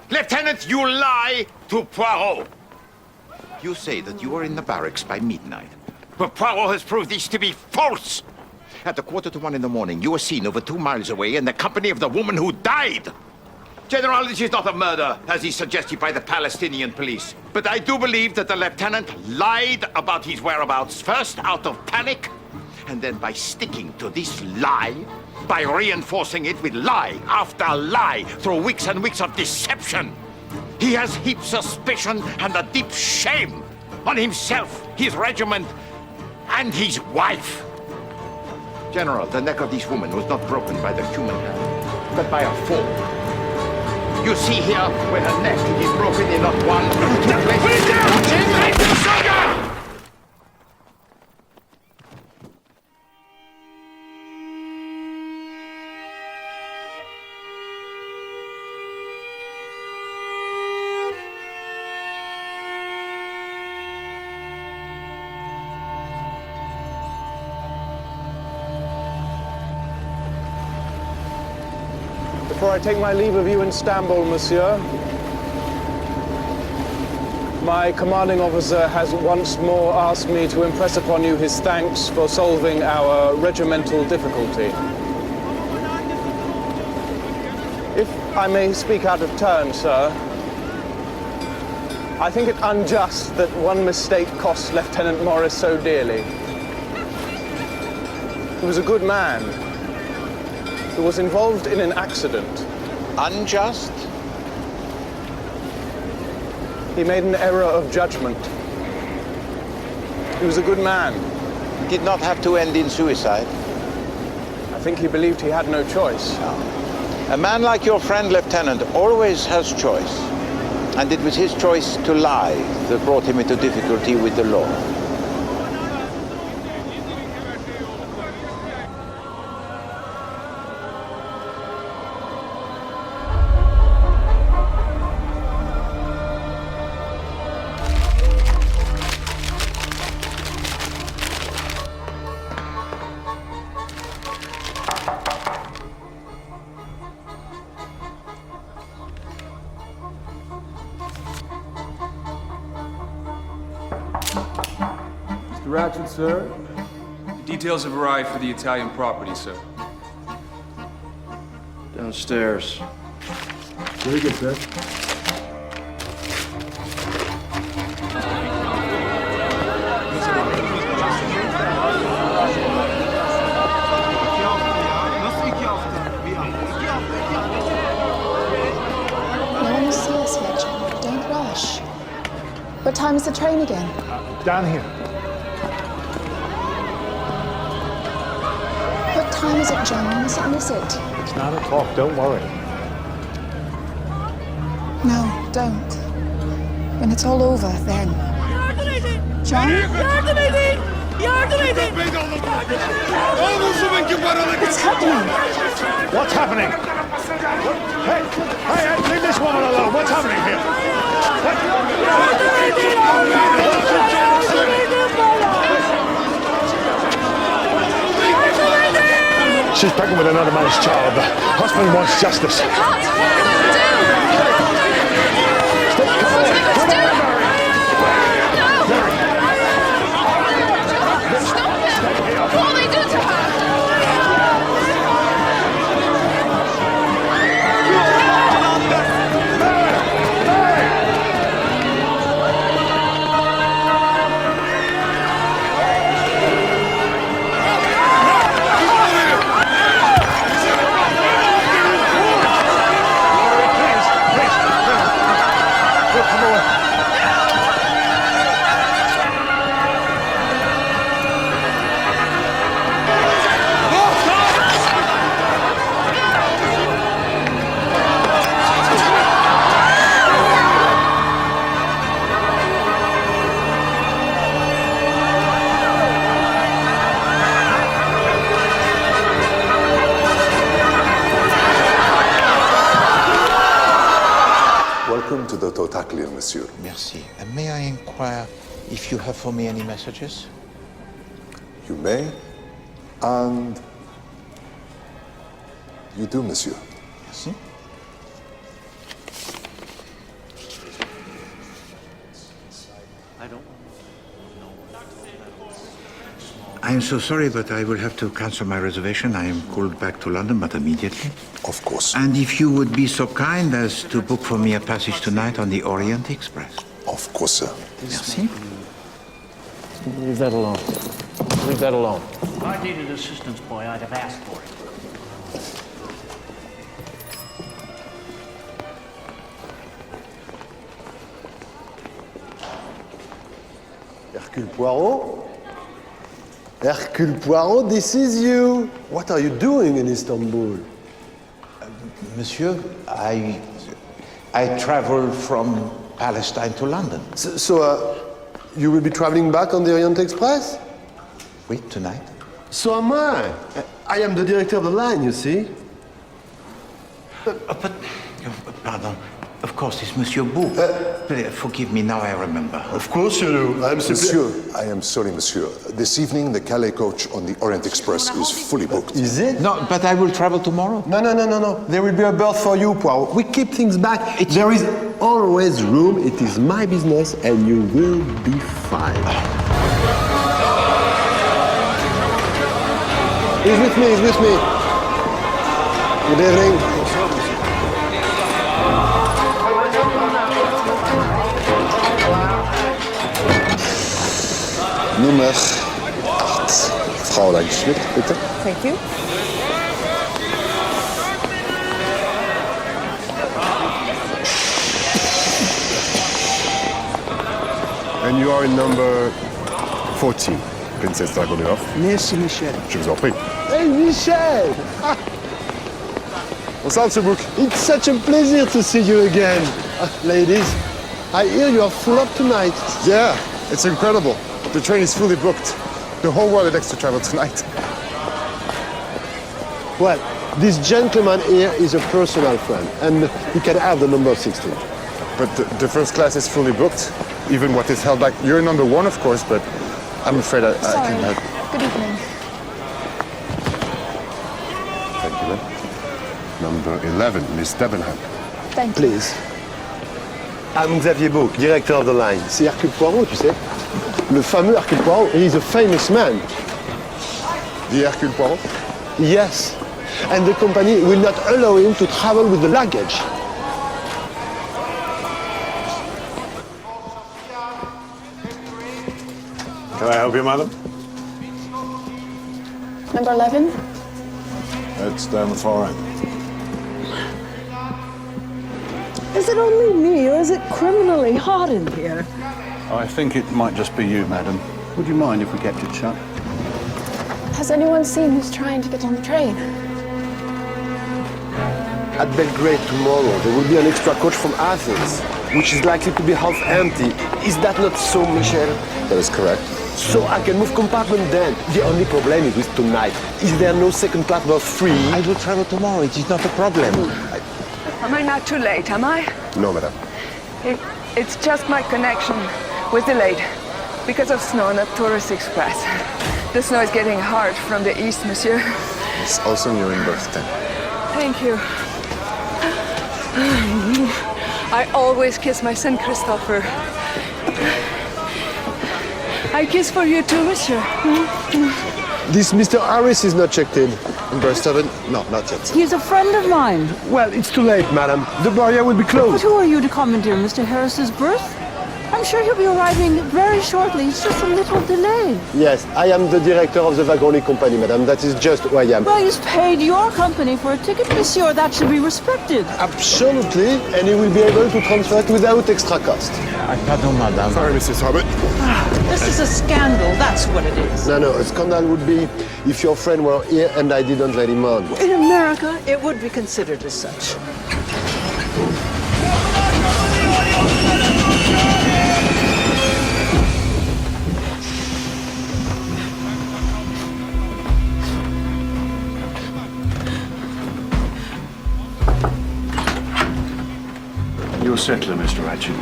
Lieutenant, you lie to Poirot. You say that you were in the barracks by midnight. But Poirot has proved this to be false. At 1:45 in the morning, you were seen over 2 miles away in the company of the woman who died. General, this is not a murder, as is suggested by the Palestinian police. But I do believe that the lieutenant lied about his whereabouts, first out of panic, and then by sticking to this lie, by reinforcing it with lie after lie through weeks and weeks of deception. He has heaped suspicion and a deep shame on himself, his regiment, and his wife. General, the neck of this woman was not broken by the human hand, but by a fall. You see here where her neck is broken in not one, but 2 places. Put it down! Take the soldier! Before I take my leave of you in Istanbul, monsieur, my commanding officer has once more asked me to impress upon you his thanks for solving our regimental difficulty. If I may speak out of turn, sir, I think it unjust that one mistake cost Lieutenant Morris so dearly. He was a good man who was involved in an accident. Unjust? He made an error of judgment. He was a good man. Did not have to end in suicide. I think he believed he had no choice. No. A man like your friend, Lieutenant, always has choice. And it was his choice to lie that brought him into difficulty with the law. Ratchet, sir. The details have arrived for the Italian property, sir. Downstairs. Very good, sir. No one will see us here, John. Don't rush. What time is the train again? Down here. What time is it, John? I mustn't miss it. It's 9 o'clock, don't worry. No, don't. When it's all over, then. John? What's happening? What's happening? Hey, leave this woman alone. What's happening here? She's pregnant with another man's child. The husband wants justice. Cut! What do? Come on, No! Stop it! What will they do to her? Welcome to the Totaklian, monsieur. Merci. And may I inquire if you have for me any messages? You may, and you do, monsieur. Merci. I am so sorry, but I will have to cancel my reservation. I am called back to London, but immediately. Of course. And if you would be so kind as to book for me a passage tonight on the Orient Express. Of course, sir. Merci. Leave that alone. Leave that alone. If I needed assistance, boy, I'd have asked for it. Hercule Poirot? Hercule Poirot, this is you. What are you doing in Istanbul? Monsieur, I traveled from Palestine to London. So, you will be traveling back on the Orient Express? Wait, tonight? So am I. I am the director of the line, you see. But, pardon. Of course, it's Monsieur Beau. Please, forgive me, now I remember. Of course you do. I'm Monsieur, I am sorry, monsieur. This evening, the Calais coach on the Orient Express is fully booked. Is it? No, but I will travel tomorrow. No. There will be a berth for you, Poirot. We keep things back. There is always room. It is my business, and you will be fine. He's with me, he's with me. Good evening. Nummer 8. Frau Langschmidt, bitte. Thank you. And you are in number 14, Princesse Dragonov. Merci, Michel. Je vous en prie. Hey, Michel! Bonsoir, Monsieur Book. It's such a pleasure to see you again. Ladies, I hear you are full up tonight. Yeah, it's incredible. The train is fully booked. The whole world elects to travel tonight. Well, this gentleman here is a personal friend, and he can have the number 16. But the first class is fully booked. Even what is held back. You're number 1, of course, but I'm afraid I Sorry. can help. Good evening. Thank you, ma'am. Number 11, Miss Debenham. Thank you. Please. I'm Xavier Beau, director of the line. C'est Hercule Poirot, tu sais. Le fameux Hercule Poirot. He is a famous man. The Hercule Poirot? Yes. And the company will not allow him to travel with the luggage. Can I help you, madam? Number 11? It's down the far end. Is it only me, or is it criminally hot in here? I think it might just be you, madam. Would you mind if we kept it shut? Has anyone seen who's trying to get on the train? At Belgrade tomorrow, there will be an extra coach from Athens, which is likely to be half empty. Is that not so, Michel? That is correct. So I can move compartment then. The only problem is with tonight. Is there no second class berth free? I will travel tomorrow. It is not a problem. Am I not too late, am I? No, madam. It's just my connection was delayed because of snow on the tourist express. The snow is getting hard from the east, monsieur. It's also new in berth 10. Thank you. I always kiss my son Christopher. I kiss for you too, monsieur. This Mr. Harris is not checked in. In berth 7? No, not yet. He's a friend of mine. Well, it's too late, madam. The barrier will be But closed. who are you to commandeer Mr. Harris's berth? I'm sure he'll be arriving very shortly. It's just a little delay. Yes, I am the director of the Wagonly company, madam. That is just who I am. Well, he's paid your company for a ticket, monsieur. That should be respected. Absolutely, and he will be able to transfer it without extra cost. Pardon, madame. Sorry, Mrs. Hobbit. This is a scandal. That's what it is. No, a scandal would be if your friend were here and I didn't let him on. In America, it would be considered as such. You're a settler, Mr. Ratchet.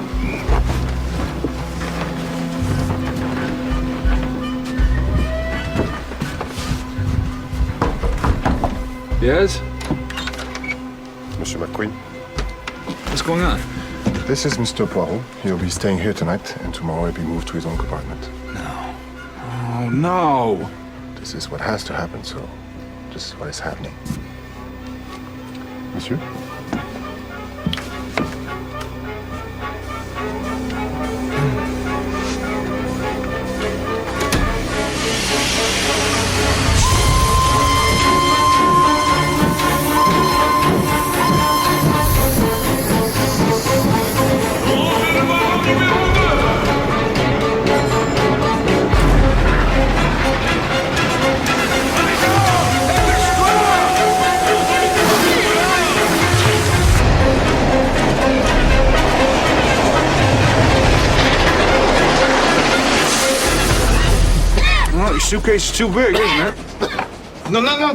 Yes? Monsieur McQueen. What's going on? This is Mr. Poirot. He'll be staying here tonight, and tomorrow he'll be moved to his own compartment. No. Oh, no. This is what has to happen, so this is what is happening. Monsieur? Your suitcase is too big, isn't it? No. I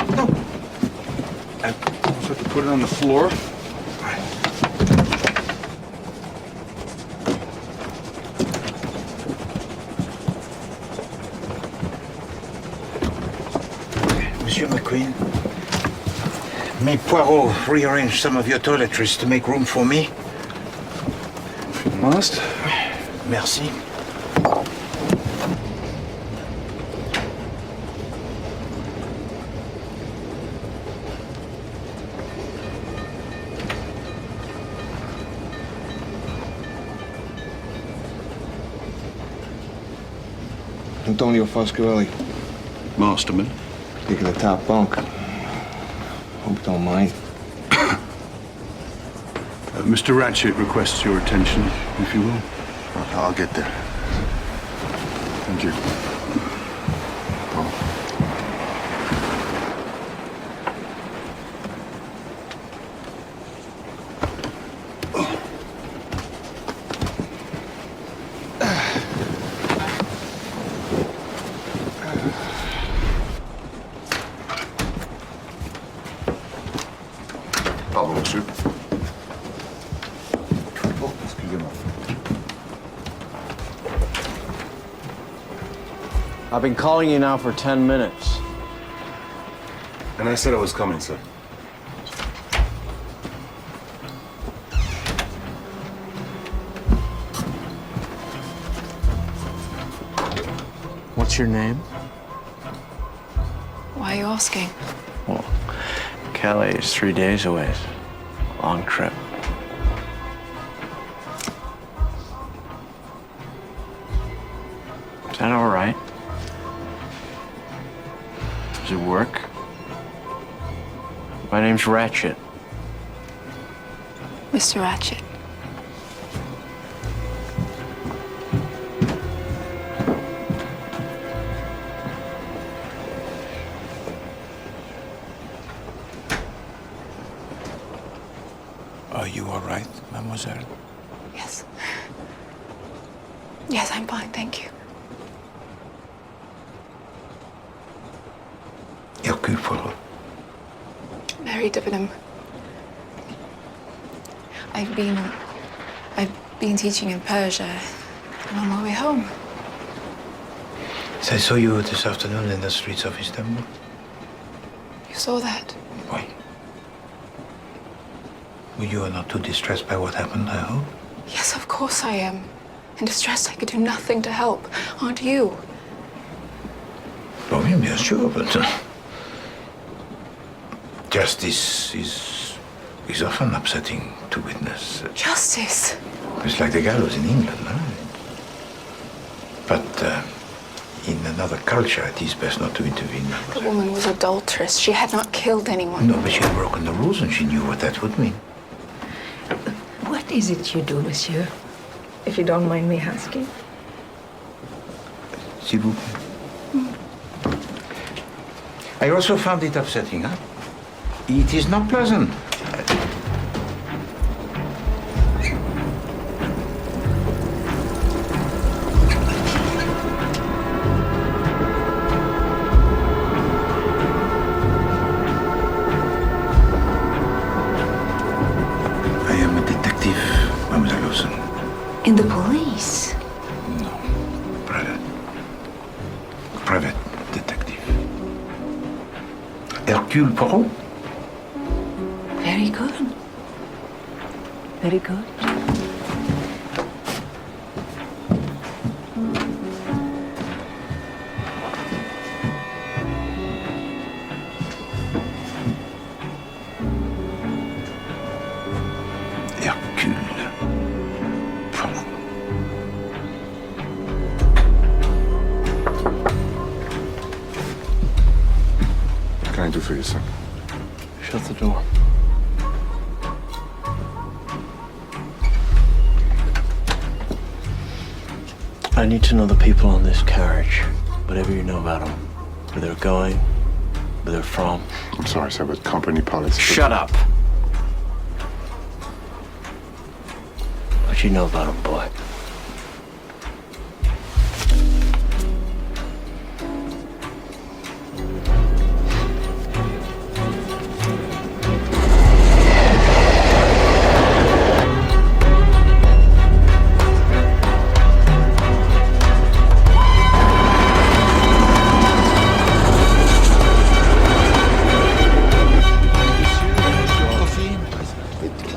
just have to put it on the floor. Monsieur McQueen, may Poirot rearrange some of your toiletries to make room for me? If you must. Merci. Antonio Foscarelli, Masterman. taking the top bunk. Hope you don't mind. Mr. Ratchet requests your attention, if you will. I'll get there. Thank you. Pardon, monsieur. Oh, excusez-moi. I've been calling you now for 10 minutes. And I said I was coming, sir. What's your name? Why are you asking? Well, Calais is 3 days away. Long trip. Is that all right? Does it work? My name's Ratchet. Mr. Ratchet. Are you all right, mademoiselle? Yes. Yes, I'm fine, thank you. Hércule Poirot. Mary Debenham. I've been teaching in Persia. I'm on my way home. I saw you this afternoon in the streets of Istanbul. You saw that? Why? You are not too distressed by what happened, I hope? Yes, of course I am. And distressed I could do nothing to help. Aren't you? Oh, bien sûr, but justice is often upsetting to witness. Justice? It's like the gallows in England, no? But in another culture, it is best not to intervene. The woman was adulterous. She had not killed anyone. No, but she had broken the rules and she knew what that would mean. What is it you do, monsieur? If you don't mind me asking. S'il vous plaît. I also found it upsetting, huh? It is not pleasant. In the police? No, private detective. Hércule Poirot. Very good. Very good. for you, sir. Shut the door. I need to know the people on this carriage. Whatever you know about them. Where they're going, where they're from. I'm sorry, sir, but company policy... Shut up! What you know about them, boy?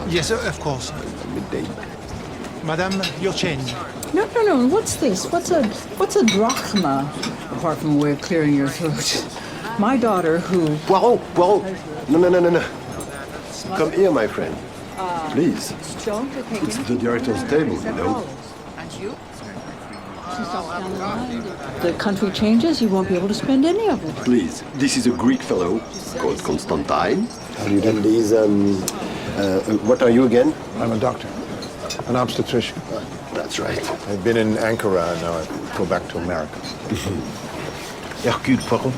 Yes, of course. Madame, your change. No. What's this? What's a drachma? Apart from a way of clearing your throat. My daughter, who... Poirot! No. Come here, my friend. Please. It's the director's table, you know. The country changes, you won't be able to spend any of it. Please. This is a Greek fellow called Constantine. And he's, what are you again? I'm a doctor, an obstetrician. That's right. I've been in Ankara, and now I go back to America. Hércule Poirot.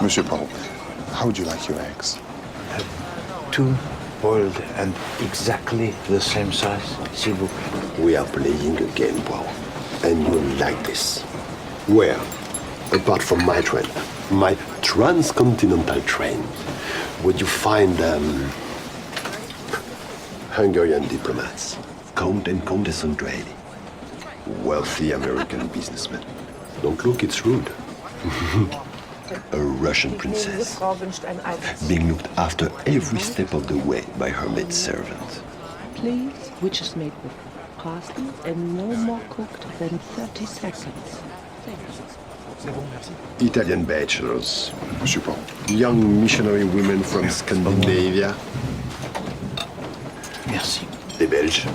Monsieur Poirot, how would you like your eggs? Two boiled and exactly the same size, s'il vous plaît. We are playing a game, Poirot. And you will like this. Where? Apart from my train, my transcontinental train, would you find Hungarian diplomats, Count and Countess Andreini, wealthy American businessmen. Don't look, it's rude. A Russian princess, being looked after every step of the way by her maid servant. Please, which is made with parsley and no more cooked than 30 seconds. Italian bachelors, Monsieur Poirot. young missionary women from Scandinavia. Merci. Les Belges.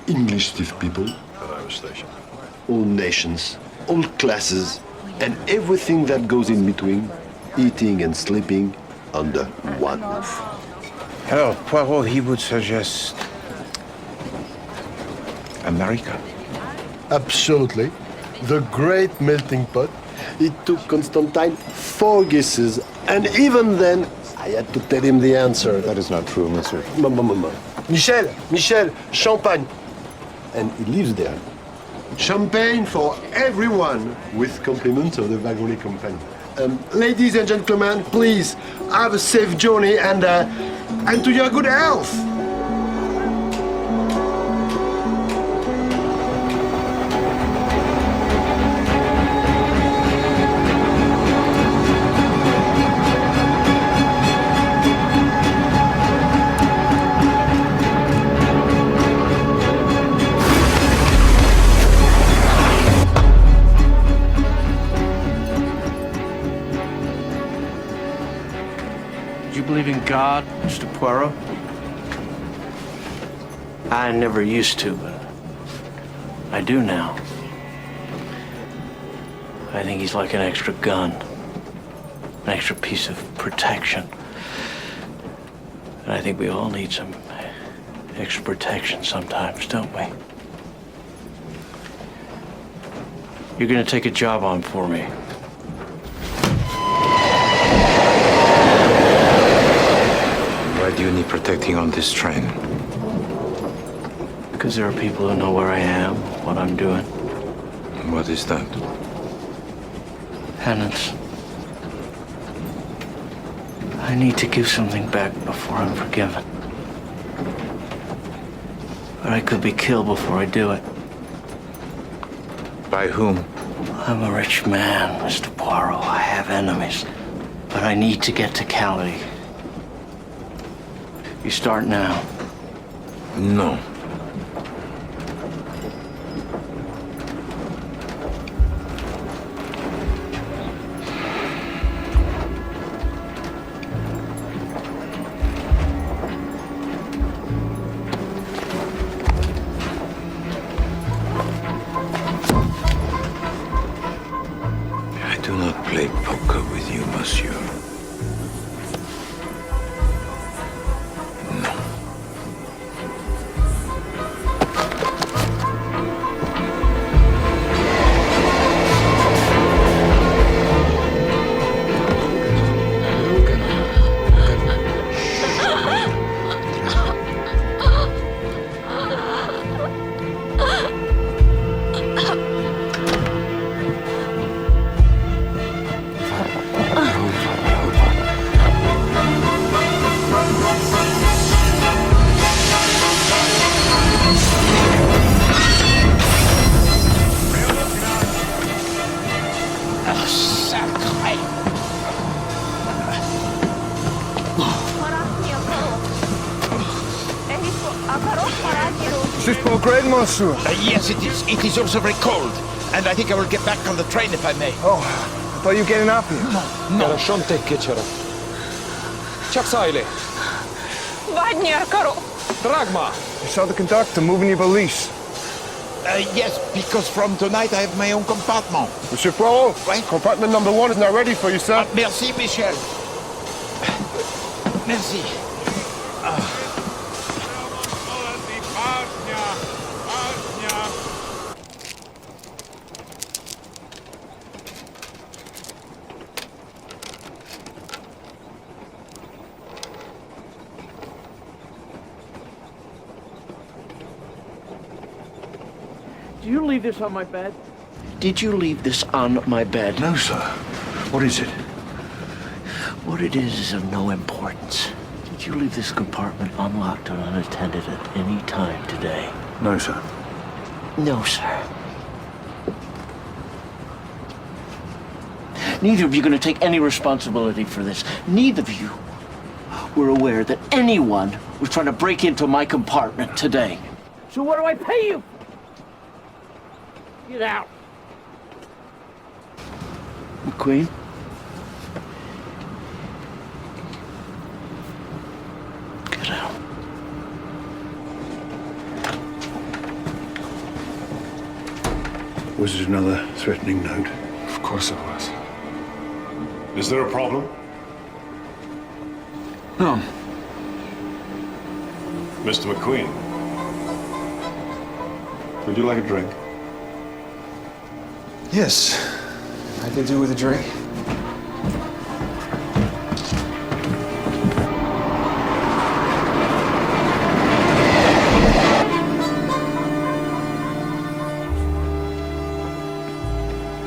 English stiff people. All nations, all classes, and everything that goes in between, eating and sleeping under one roof. Hello, Poirot, he would suggest America. Absolutely. The great melting pot. It took Constantine 4 guesses, and even then, I had to tell him the answer. That is not true, monsieur. Michel, champagne. And he lives there. Champagne for everyone, with compliments of the Wagonnet company. Ladies and gentlemen, please have a safe journey and to your good health. Do you believe in God, Mr. Poirot? I never used to, but I do now. I think he's like an extra gun, an extra piece of protection. And I think we all need some extra protection sometimes, don't we? You're gonna take a job on for me. Why do you need protecting on this train? Because there are people who know where I am, what I'm doing. What is that? Penance. I need to give something back before I'm forgiven. But I could be killed before I do it. By whom? I'm a rich man, Mr. Poirot. I have enemies. But I need to get to Calais. You start now. No. with you, monsieur. Is this boat great, monsieur? Yes, it is. It is also very cold. And I think I will get back on the train if I may. Oh, I thought you were getting off here. No. شلون تكتشر؟ Chuck Siley. Dragma. You saw the conductor moving your valise. Yes, because from tonight I have my own compartment. Monsieur Poirot, Oui? compartment number 1 is now ready for you, sir. Merci, Michel. Merci. Did you leave this on my bed? Did you leave this on my bed? No, sir. What is it? What it is of no importance. Did you leave this compartment unlocked or unattended at any time today? No, sir. No, sir. Neither of you are going to take any responsibility for this. Neither of you were aware that anyone was trying to break into my compartment today. So what do I pay you? Get out. McQueen? Get out. Was it another threatening note? Of course it was. Is there a problem? No. Mr. McQueen, would you like a drink? Yes, I could do with a drink.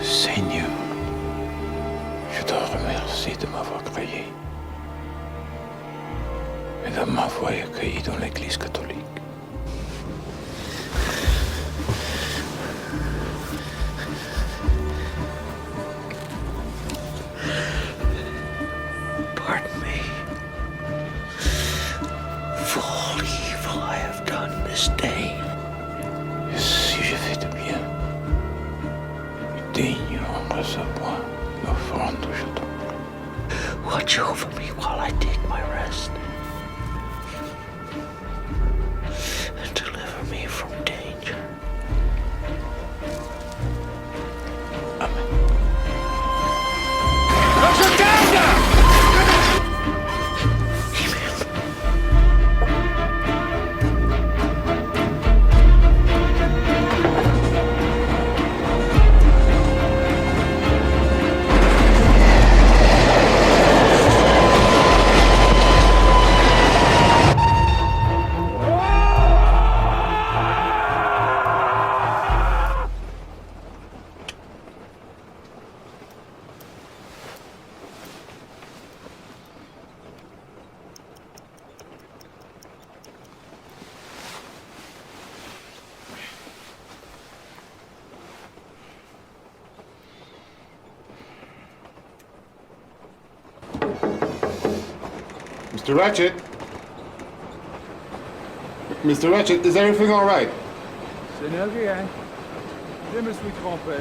Seigneur, je te remercie de m'avoir créé et de m'avoir accueilli dans l'Église catholique. Pardon me for all evil I have done this day. Et si je fais de bien, daigne en recevoir l'offrande que je t'offre. Watch over me while I take my rest. And deliver me from danger. Mr. Ratchet? Mr. Ratchet, is everything all right? Ce n'est rien. Je me suis trompé.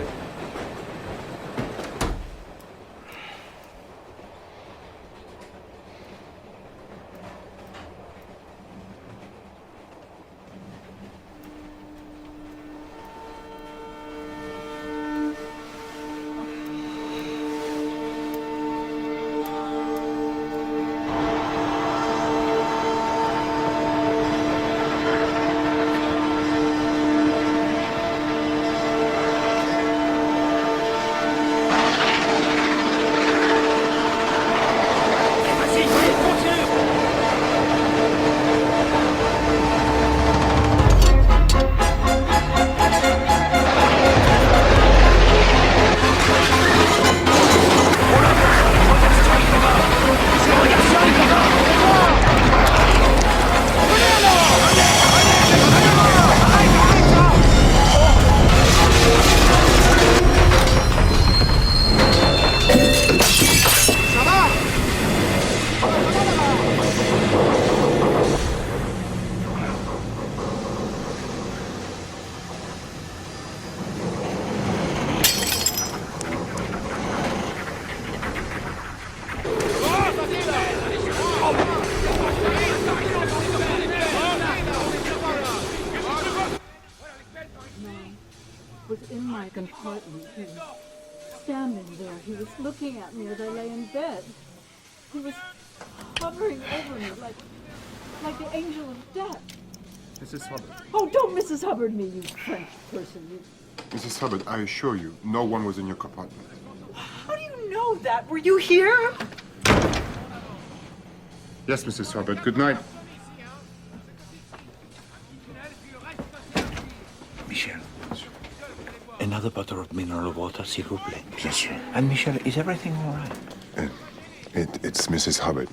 in my compartment. He was standing there. He was looking at me as I lay in bed. He was hovering over me like the angel of death. Mrs. Hubbard. Oh, don't Mrs. Hubbard me, you French person. You... Mrs. Hubbard, I assure you, no one was in your compartment. How do you know that? Were you here? Yes, Mrs. Hubbard. Good night. Michel, another bottle of mineral water, s'il vous plaît. Bien sûr. And Michel, is everything all right? It's Mrs. Hubbard.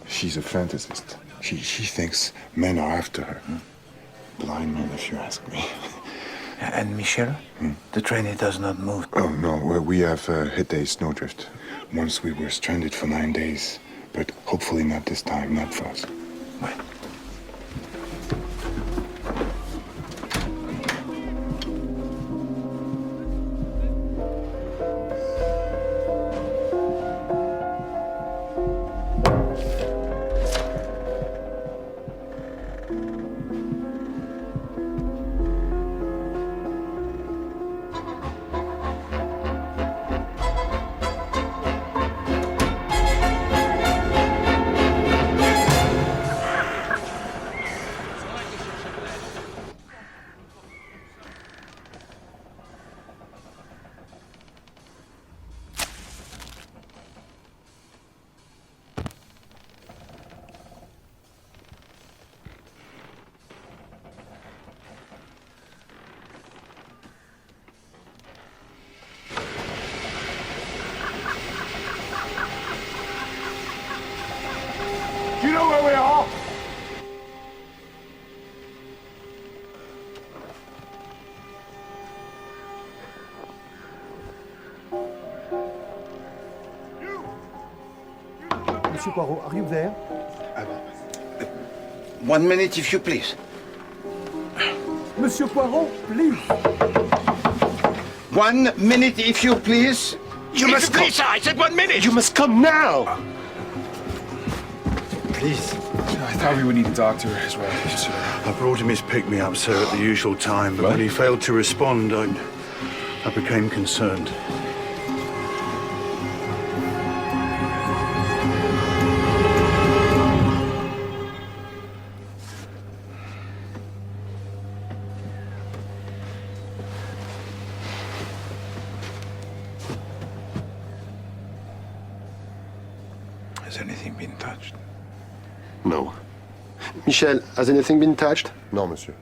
She's a fantasist. She thinks men are after her. Blind men, if you ask me. And Michel? The train, it does not move. Oh, no. We have hit a snowdrift. Once we were stranded for 9 days. But hopefully not this time, not for us. Well. Do you know where we are? Monsieur Poirot, are you there? 1 minute, if you please. Monsieur Poirot, please. 1 minute, if you please. You must come. Please, sir, I said 1 minute. You must come now. Please. I thought we would need a doctor as well, sir. I brought him his pick-me-up, sir, at the usual time, but when he failed to respond, I became concerned. Has anything been touched? No. Michel, has anything been touched? No, monsieur.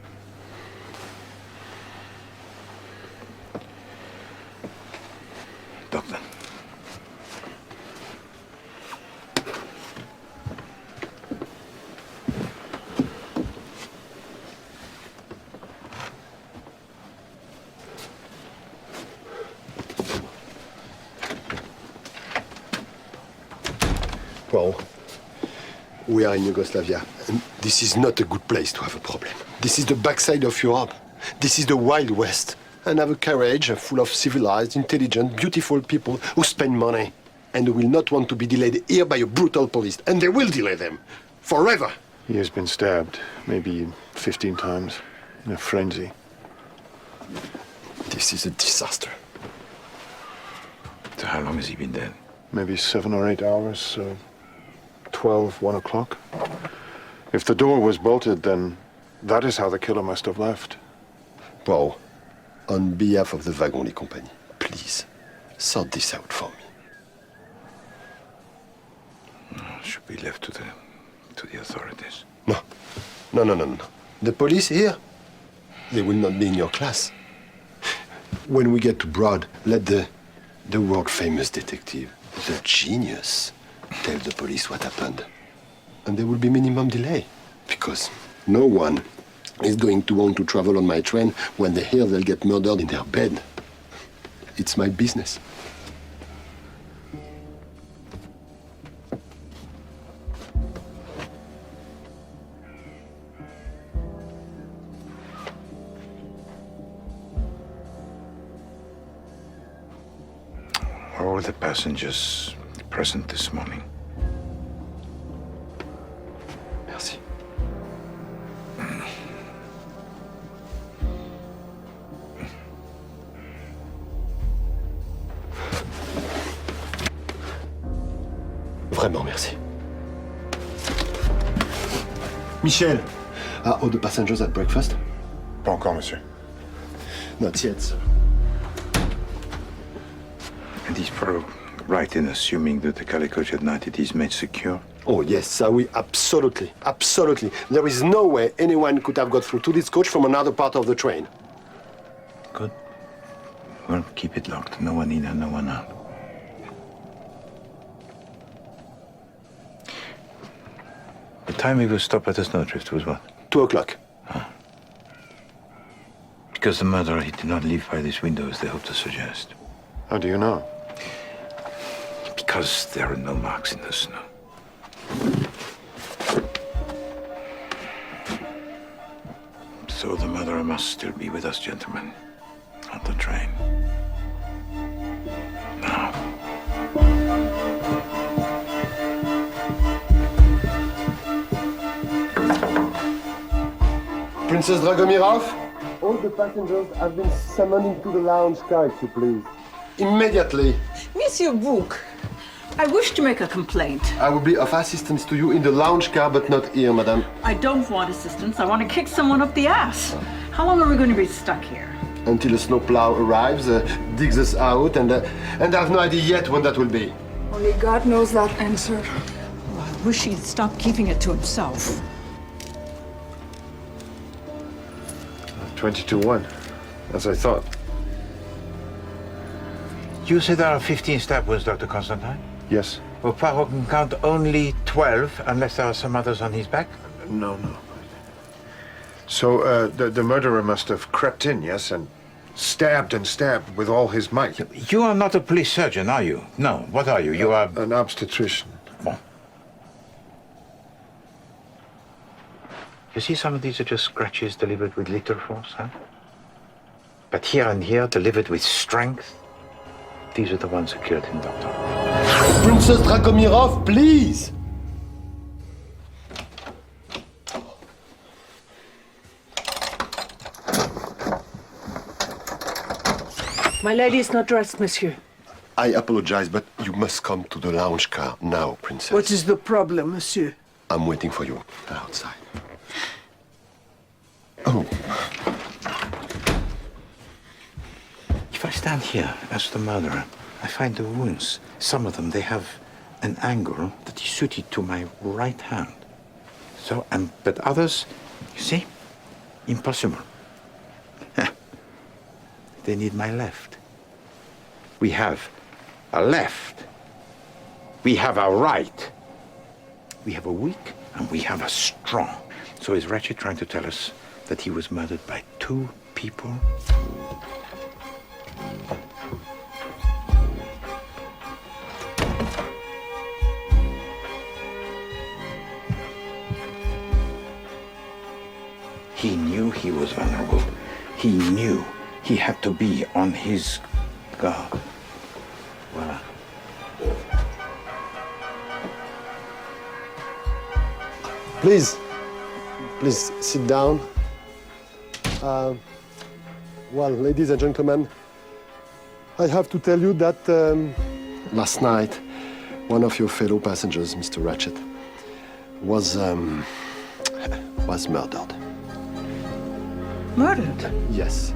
Doctor. Well, we are in Yugoslavia, and this is not a good place to have a problem. This is the backside of Europe. This is the Wild West. And have a carriage full of civilized, intelligent, beautiful people who spend money and who will not want to be delayed here by a brutal police. And they will delay them. Forever. He has been stabbed, maybe 15 times, in a frenzy. This is a disaster. So how long has he been dead? Maybe 7 or 8 hours, so 12, 1 o'clock. If the door was bolted, then that is how the killer must have left. Well, on behalf of the Wagon Company, please, sort this out for me. Should be left to the authorities. No. No. The police here, they will not be in your class. When we get abroad, let the world-famous detective, the genius, tell the police what happened. And there will be minimum delay, because no one is going to want to travel on my train when they hear they'll get murdered in their bed. It's my business. Where were the passengers present this morning? Merci. Vraiment, merci. Michel. Are all the passengers at breakfast? Pas encore, monsieur. Not yet, sir. And he's probably right in assuming that the Calicoach at night it is made secure. Oh, yes, we absolutely, absolutely. There is no way anyone could have got through to this coach from another part of the train. Good. Well, keep it locked. No one in and no one out. The time we will stop at the snowdrift was what? 2 o'clock. Because the murderer, he did not live by this window as they hope to suggest. How do you know? Because there are no marks in the snow. So the murderer must still be with us, gentlemen, on the train. Now. Princess Dragomirov? All the passengers have been summoned into the lounge car, if you please. Immediately. Monsieur Book, I wish to make a complaint. I will be of assistance to you in the lounge car, but not here, madame. I don't want assistance. I want to kick someone up the ass. How long are we going to be stuck here? Until a snowplow arrives, digs us out, and I have no idea yet when that will be. Only God knows that answer. Oh, I wish he'd stop keeping it to himself. 20-1, as I thought. You said there are 15 stab wounds, Dr. Constantine? Yes. Well, Poirot can count only 12, unless there are some others on his back? No. So, the murderer must have crept in, yes, and stabbed with all his might. You are not a police surgeon, are you? No. What are you? You are... An obstetrician. Bon. You see, some of these are just scratches delivered with little force, huh? But here and here, delivered with strength, these are the ones who killed him, Doctor. Princess Dragomirov, please! My lady is not dressed, monsieur. I apologize, but you must come to the lounge car now, princess. What is the problem, monsieur? I'm waiting for you outside. Oh. If I stand here as the murderer, I find the wounds. Some of them, they have an angle that is suited to my right hand. So, but others, you see, impossible. They need my left. We have a left. We have a right. We have a weak and we have a strong. So is Ratchet trying to tell us that he was murdered by 2 people? He knew he was vulnerable. He knew he had to be on his guard. Voila. Please sit down. Well, ladies and gentlemen, I have to tell you that last night, one of your fellow passengers, Mr. Ratchet, was murdered. Murdered? Yes.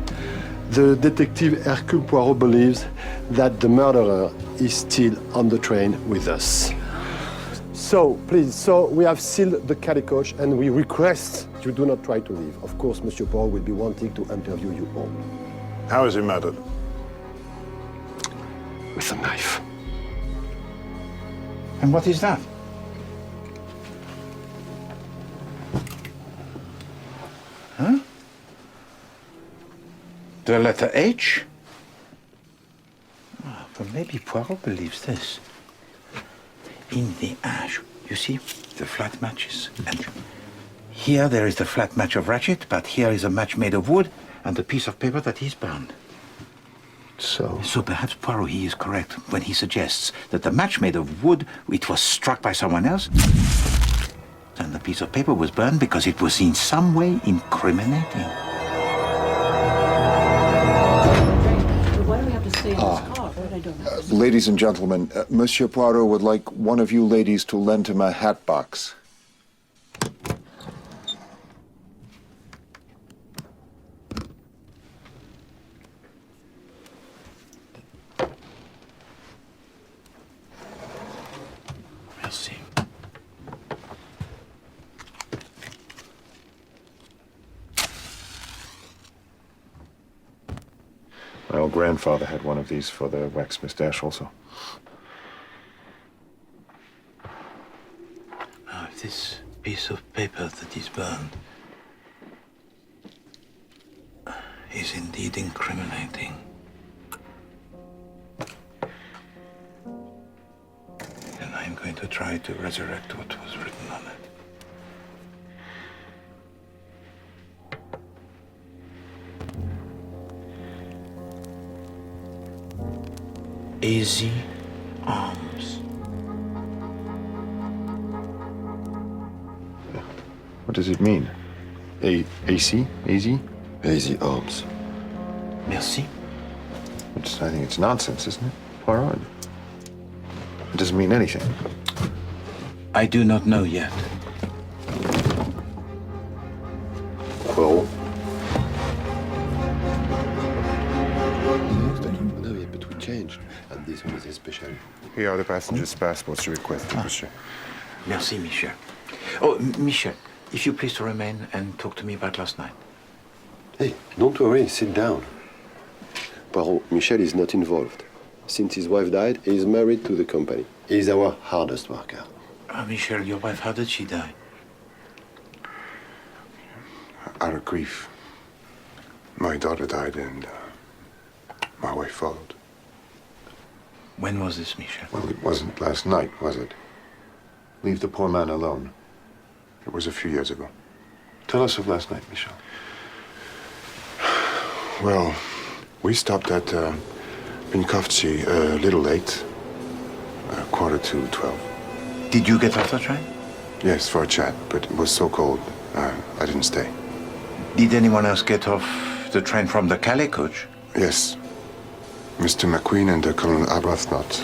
The detective Hercule Poirot believes that the murderer is still on the train with us. So, please, we have sealed the caddy coach and we request you do not try to leave. Of course, Monsieur Poirot will be wanting to interview you all. How is he murdered? With a knife. And what is that? Huh? The letter H? Oh, but maybe Poirot believes this. In the ash, you see, the flat matches. And here there is the flat match of Ratchet, but here is a match made of wood and the piece of paper that he's burned. So perhaps Poirot, he is correct when he suggests that the match made of wood, it was struck by someone else, and the piece of paper was burned because it was in some way incriminating. Why do we have to stay in this car? I don't know. Ladies and gentlemen, Monsieur Poirot would like one of you ladies to lend him a hat box. Merci. My old grandfather had one of these for the wax mustache also. This piece of paper that is burned is indeed incriminating. And I'm going to try to resurrect what was written on it. Easy arms. What does it mean? AC? Easy? Easy arms. Merci. I think it's nonsense, isn't it, Poirot? It doesn't mean anything. I do not know yet. Poirot. But we changed, and this one is especially. Here are the passengers' passports to request, monsieur. Merci, Michel. Oh, Michel, if you please to remain and talk to me about last night. Hey, don't worry, sit down. Poirot, Michel is not involved. Since his wife died, he is married to the company. He is our hardest worker. Michel, your wife, how did she die? Out of grief. My daughter died and my wife followed. When was this, Michel? Well, it wasn't last night, was it? Leave the poor man alone. It was a few years ago. Tell us of last night, Michel. Well, we stopped at Pinkovci a little late, 11:45. Did you get off the train? Yes, for a chat, but it was so cold, I didn't stay. Did anyone else get off the train from the Calais coach? Yes, Mr. McQueen and Colonel Arbuthnot.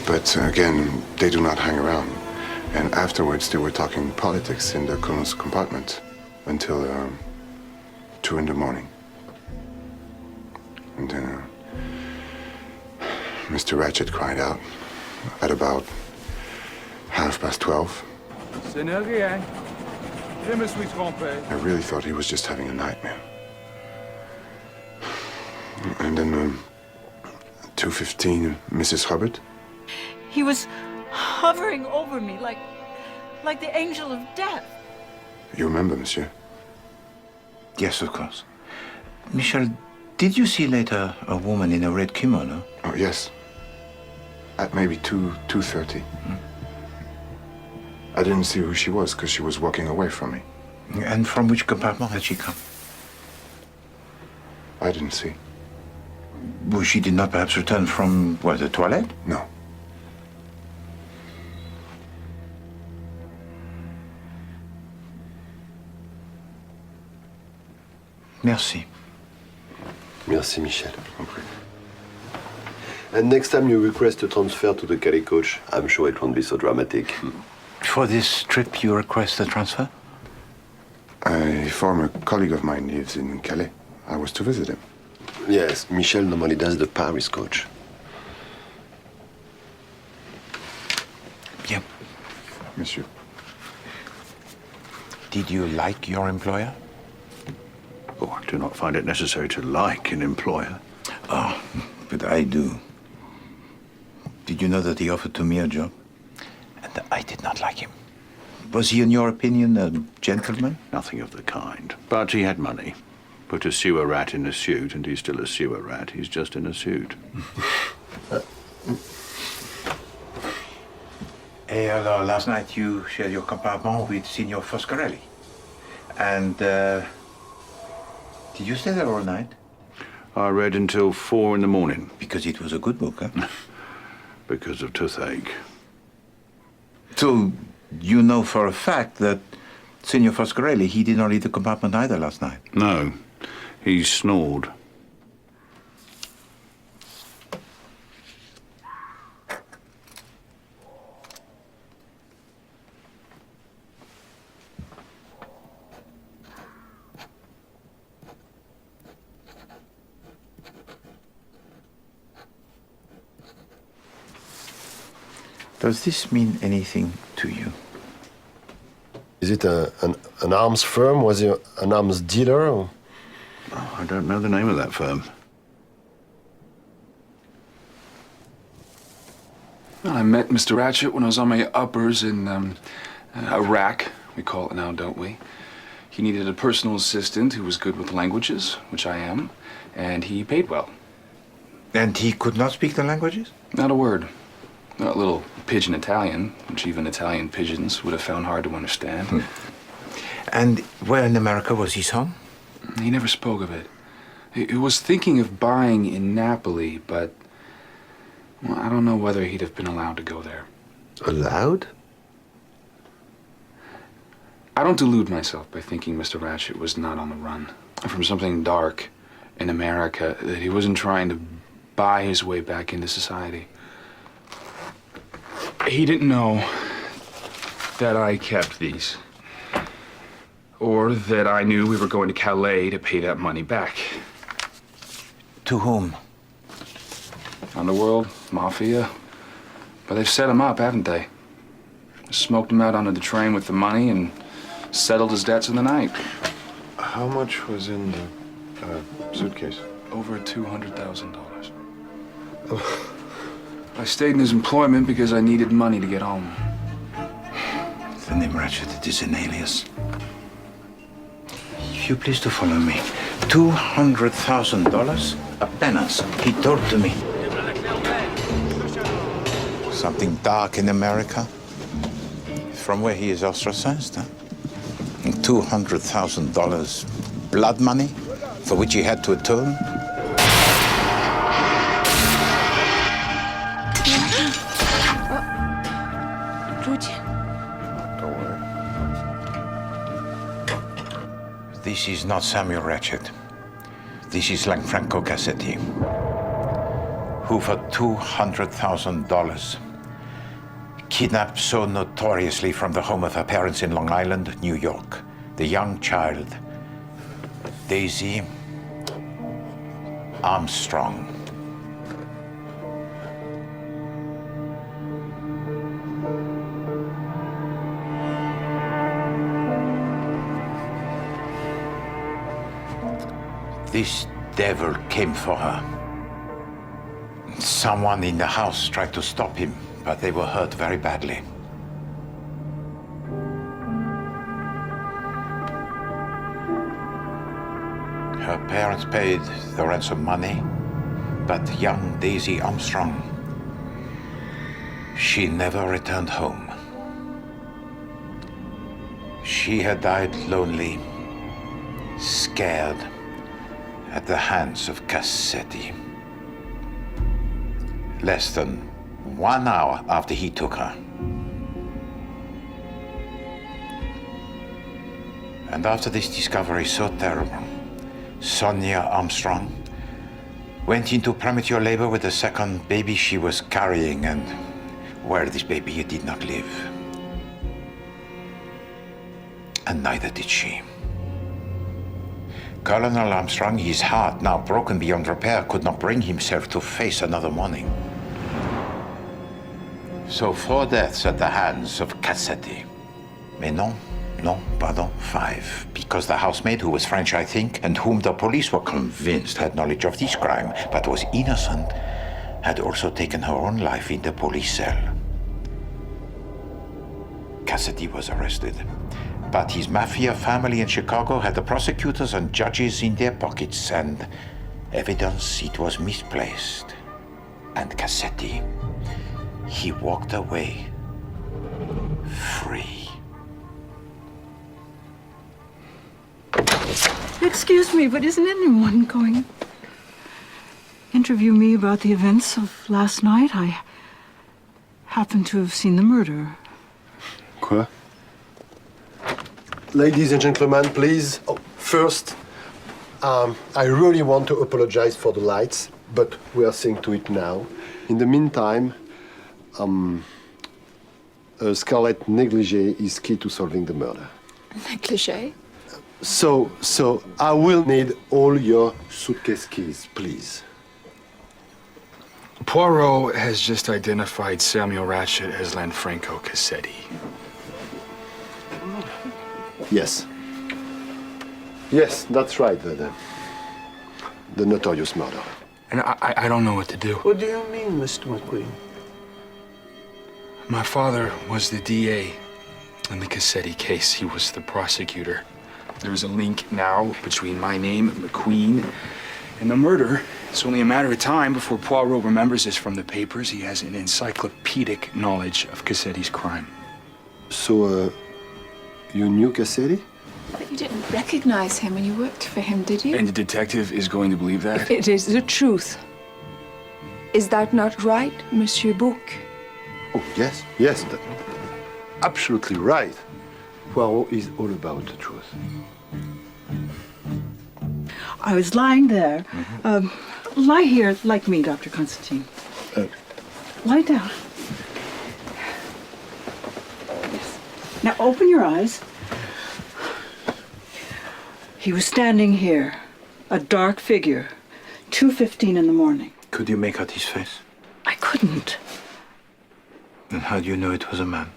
But again, they do not hang around. And afterwards, they were talking politics in the colonel's compartment until 2 in the morning. And then Mr. Ratchet cried out at about 12:30. Ce n'est rien. Je me suis trompé. I really thought he was just having a nightmare. And then 2:15, Mrs. Hubbard. He was hovering over me like the angel of death. You remember, monsieur? Yes, of course. Michel, did you see later a woman in a red kimono? Oh, yes. At maybe 2:30. I didn't see who she was because she was walking away from me. And from which compartment had she come? I didn't see. Well, she did not perhaps return from, what, the toilet? No. Merci. Merci, Michel. And next time you request a transfer to the Calais coach, I'm sure it won't be so dramatic. For this trip, you request a transfer? A former colleague of mine lives in Calais. I was to visit him. Yes, Michel normally does the Paris coach. Bien. Monsieur. Did you like your employer? Oh, I do not find it necessary to like an employer. Oh, but I do. Did you know that he offered to me a job? And I did not like him. Was he, in your opinion, a gentleman? Nothing of the kind. But he had money. Put a sewer rat in a suit, and he's still a sewer rat. He's just in a suit. Hey, last night you shared your compartment with Signor Foscarelli. And, did you stay there all night? I read until 4 in the morning. Because it was a good book, huh? Because of toothache. So, you know for a fact that Signor Foscarelli, he did not leave the compartment either last night? No, he snored. Does this mean anything to you? Is it an arms firm? Was he an arms dealer? Or? Oh, I don't know the name of that firm. I met Mr. Ratchet when I was on my uppers in Iraq. We call it now, don't we? He needed a personal assistant who was good with languages, which I am, and he paid well. And he could not speak the languages? Not a word. A little pidgin Italian, which even Italian pigeons would have found hard to understand. And where in America was his home? He never spoke of it. He was thinking of buying in Napoli, but well, I don't know whether he'd have been allowed to go there. Allowed? I don't delude myself by thinking Mr. Ratchet was not on the run from something dark in America, that he wasn't trying to buy his way back into society. He didn't know that I kept these, or that I knew we were going to Calais to pay that money back. To whom? Underworld, Mafia. But they've set him up, haven't they? Smoked him out onto the train with the money and settled his debts in the night. How much was in the suitcase? Over $200,000. I stayed in his employment because I needed money to get home. The name Ratchet, it is an alias. If you please to follow me. $200,000 a penance, he told to me. Something dark in America, from where he is ostracized, huh? $200,000 blood money, for which he had to atone. Don't worry. This is not Samuel Ratchet. This is Lanfranco Cassetti, who for $200,000 kidnapped so notoriously from the home of her parents in Long Island, New York, the young child, Daisy Armstrong. This devil came for her. Someone in the house tried to stop him, but they were hurt very badly. Her parents paid the ransom money, but young Daisy Armstrong, she never returned home. She had died lonely, scared, at the hands of Cassetti. Less than 1 hour after he took her. And after this discovery so terrible, Sonia Armstrong went into premature labor with the second baby she was carrying, and where this baby did not live. And neither did she. Colonel Armstrong, his heart now broken beyond repair, could not bring himself to face another morning. So 4 deaths at the hands of Cassetti. Mais non, pardon, 5. Because the housemaid, who was French, I think, and whom the police were convinced had knowledge of this crime, but was innocent, had also taken her own life in the police cell. Cassetti was arrested. But his mafia family in Chicago had the prosecutors and judges in their pockets, and evidence it was misplaced. And Cassetti, he walked away free. Excuse me, but isn't anyone going to interview me about the events of last night? I happen to have seen the murder. Quoi? Ladies and gentlemen, please. Oh, first, I really want to apologize for the lights, but we are seeing to it now. In the meantime, a scarlet negligee is key to solving the murder. Negligee? So I will need all your suitcase keys, please. Poirot has just identified Samuel Ratchet as Lanfranco Cassetti. Yes. Yes, that's right. The notorious murder. And I don't know what to do. What do you mean, Mr. McQueen? My father was the DA in the Cassetti case. He was the prosecutor. There's a link now between my name, McQueen, and the murder. It's only a matter of time before Poirot remembers this from the papers. He has an encyclopedic knowledge of Cassetti's crime. So, you knew Cassetti? But you didn't recognize him when you worked for him, did you? And the detective is going to believe that? It is the truth. Is that not right, Monsieur Bouc? Oh, yes. Yes, absolutely right. Poirot is all about the truth. I was lying there. Lie here like me, Dr. Constantine. Lie down. Yes. Now open your eyes. He was standing here, a dark figure, 2:15 in the morning. Could you make out his face? I couldn't. Then how do you know it was a man?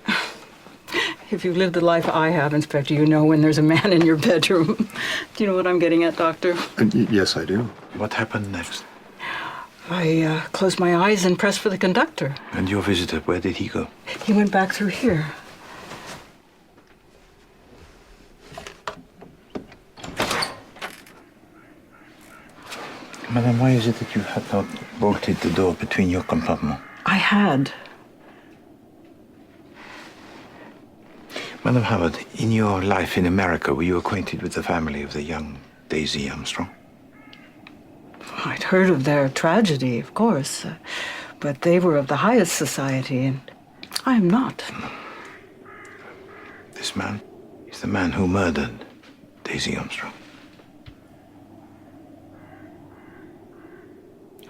If you live the life I have, Inspector, you know when there's a man in your bedroom. Do you know what I'm getting at, Doctor? Yes, I do. What happened next? I closed my eyes and pressed for the conductor. And your visitor, where did he go? He went back through here. Madame, why is it that you had not bolted the door between your compartments? I had. Madame Howard, in your life in America, were you acquainted with the family of the young Daisy Armstrong? I'd heard of their tragedy, of course, but they were of the highest society, and I am not. This man is the man who murdered Daisy Armstrong.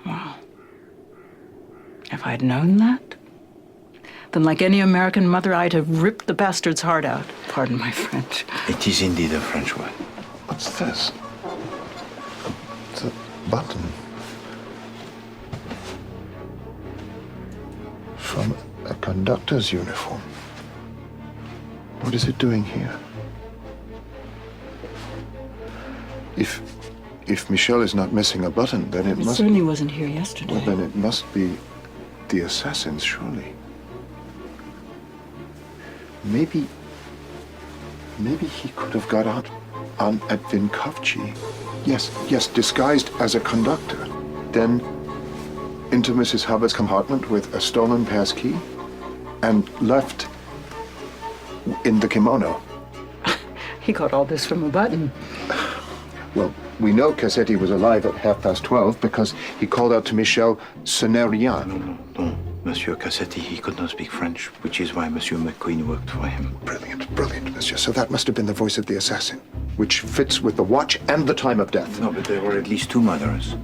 Wow. If I'd known that, then like any American mother, I'd have ripped the bastard's heart out. Pardon my French. It is indeed a French word. What's this? It's a button. From a conductor's uniform. What is it doing here? If Michel is not missing a button, then it must... certainly wasn't here yesterday. Well, then it must be the assassins, surely. Maybe he could have got out at Vinkovci. Yes, disguised as a conductor. Then into Mrs. Hubbard's compartment with a stolen pass key and left in the kimono. He got all this from a button. Well, we know Cassetti was alive at 12:30 because he called out to Michel, "Ce n'est rien." No. Monsieur Cassetti, he could not speak French, which is why Monsieur McQueen worked for him. Brilliant, monsieur. So that must have been the voice of the assassin, which fits with the watch and the time of death. No, but there were at least two murderers.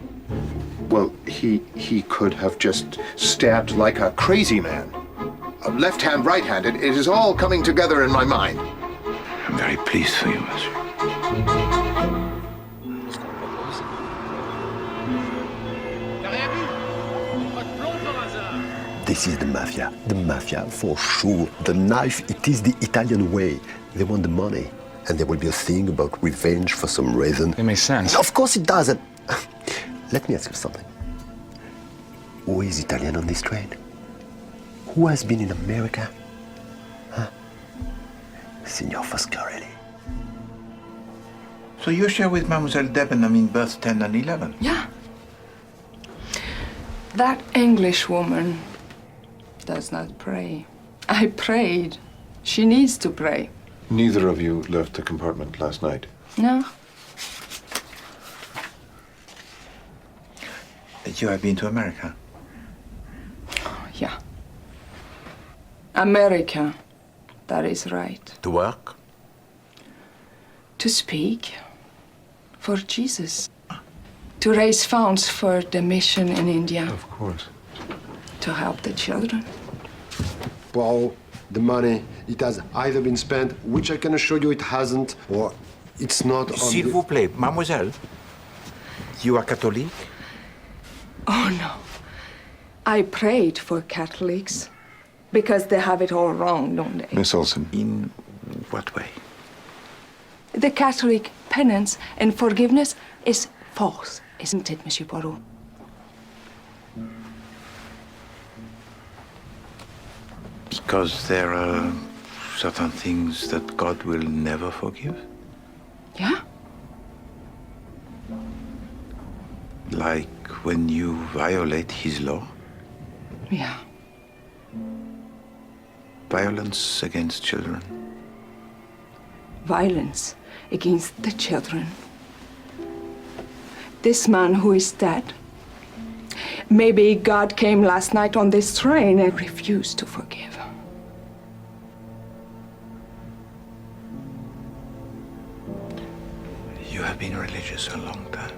Well, he could have just stabbed like a crazy man. Left hand, right handed. It is all coming together in my mind. I'm very pleased for you, monsieur. This is the mafia for sure. The knife, it is the Italian way. They want the money, and there will be a thing about revenge for some reason. It makes sense. Of course it doesn't. Let me ask you something. Who is Italian on this train? Who has been in America? Huh? Signor Foscarelli. So you share with Mademoiselle Debenham in berth 10 and 11? Yeah. That English woman does not pray. I prayed. She needs to pray. Neither of you left the compartment last night. No. You have been to America? Yeah. America. That is right. To work? To speak for Jesus. To raise funds for the mission in India. Of course. To help the children. Well, the money, it has either been spent, which I can assure you it hasn't, or it's not on S'il vous plaît, mademoiselle, you are Catholic? Oh, no. I prayed for Catholics because they have it all wrong, don't they? Miss Olsen. In what way? The Catholic penance and forgiveness is false, isn't it, Monsieur Poirot? Because there are certain things that God will never forgive? Yeah? Like when you violate his law? Yeah. Violence against children? Violence against the children. This man who is dead. Maybe God came last night on this train and refused to forgive. You have been religious a long time.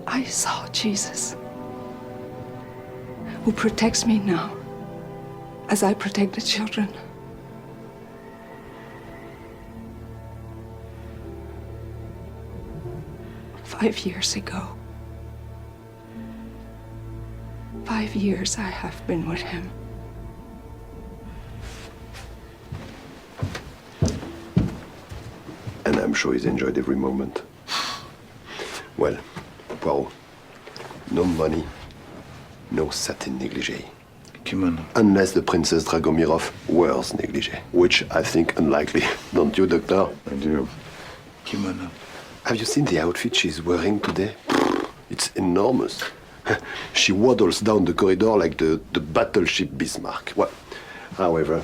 I saw Jesus, who protects me now, as I protect the children. Five years ago. 5 years I have been with him. And I'm sure he's enjoyed every moment. Well, Poirot, no money, no satin negligee. Kimono. Unless the Princess Dragomirov wears negligee, which I think unlikely. Don't you, Doctor? I do. Kimono. Have you seen the outfit she's wearing today? It's enormous. She waddles down the corridor like the battleship Bismarck. Well, however,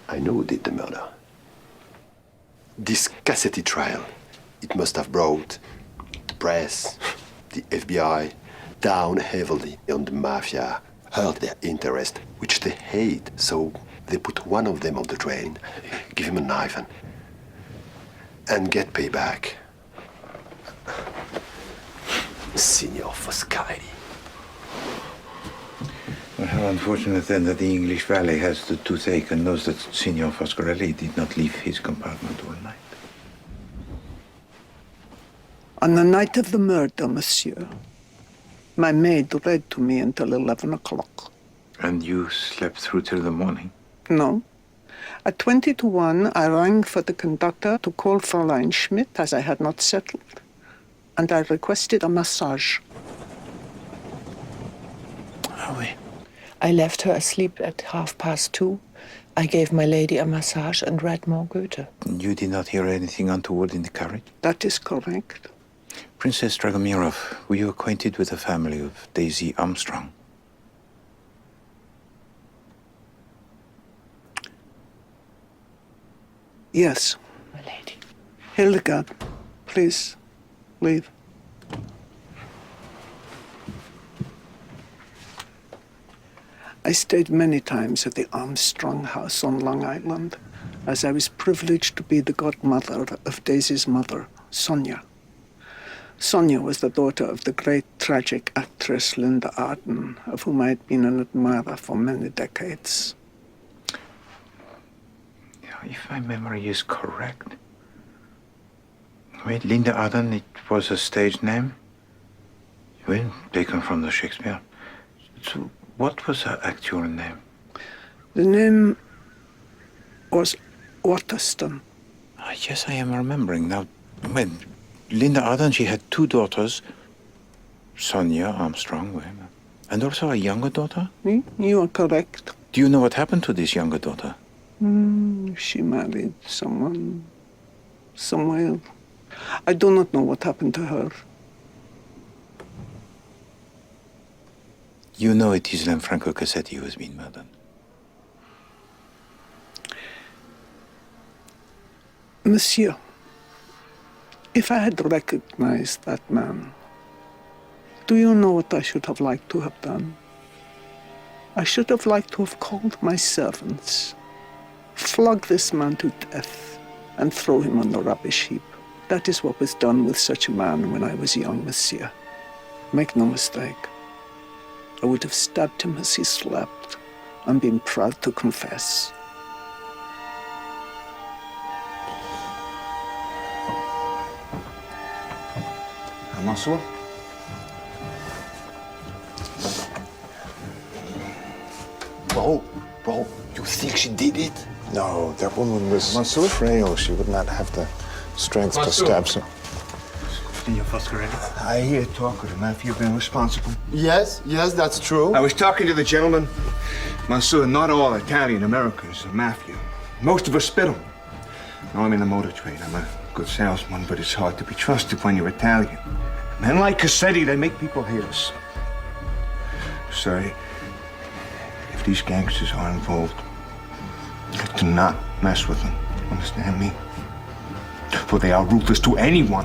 I know who did the murder. This Cassetti trial, it must have brought the press, the FBI, down heavily on the mafia, hurt their interest, which they hate. So they put one of them on the train, give him a knife, and get payback. Signor Foscari. Well, how unfortunate then that the English valet has the toothache and knows that Signor Foscarelli did not leave his compartment all night. On the night of the murder, monsieur, my maid read to me until 11 o'clock. And you slept through till the morning? No. At 20 to 1, I rang for the conductor to call Fräulein Schmidt, as I had not settled. And I requested a massage. Ah, oui. I left her asleep at 2:30. I gave my lady a massage and read more Goethe. You did not hear anything untoward in the carriage? That is correct. Princess Dragomirov, were you acquainted with the family of Daisy Armstrong? Yes. My lady. Hildegard, please, leave. I stayed many times at the Armstrong house on Long Island, as I was privileged to be the godmother of Daisy's mother, Sonia. Sonia was the daughter of the great tragic actress Linda Arden, of whom I had been an admirer for many decades. If my memory is correct. Wait, Linda Arden, it was a stage name? Well, taken from the Shakespeare. So what was her actual name? The name was Waterston. Yes, I am remembering now. Well, Linda Arden, she had two daughters, Sonia Armstrong, and also a younger daughter? You are correct. Do you know what happened to this younger daughter? She married someone somewhere. I do not know what happened to her. You know it is Lanfranco Cassetti who has been murdered. Monsieur, if I had recognized that man, do you know what I should have liked to have done? I should have liked to have called my servants, flog this man to death, and throw him on the rubbish heap. That is what was done with such a man when I was young, monsieur. Make no mistake. I would have stabbed him as he slept and been proud to confess. Monsieur? Poirot, you think she did it? No, that woman was frail. She would not have the strength to stab so. I hear talk of the mafia being responsible. Yes, that's true. I was talking to the gentleman. Monsieur, not all Italian Americans are mafia. Most of us spit them. Now, I'm in the motor trade. I'm a good salesman, but it's hard to be trusted when you're Italian. Men like Cassetti, they make people hate us. Sorry, if these gangsters are involved, do not mess with them. Understand me? For they are ruthless to anyone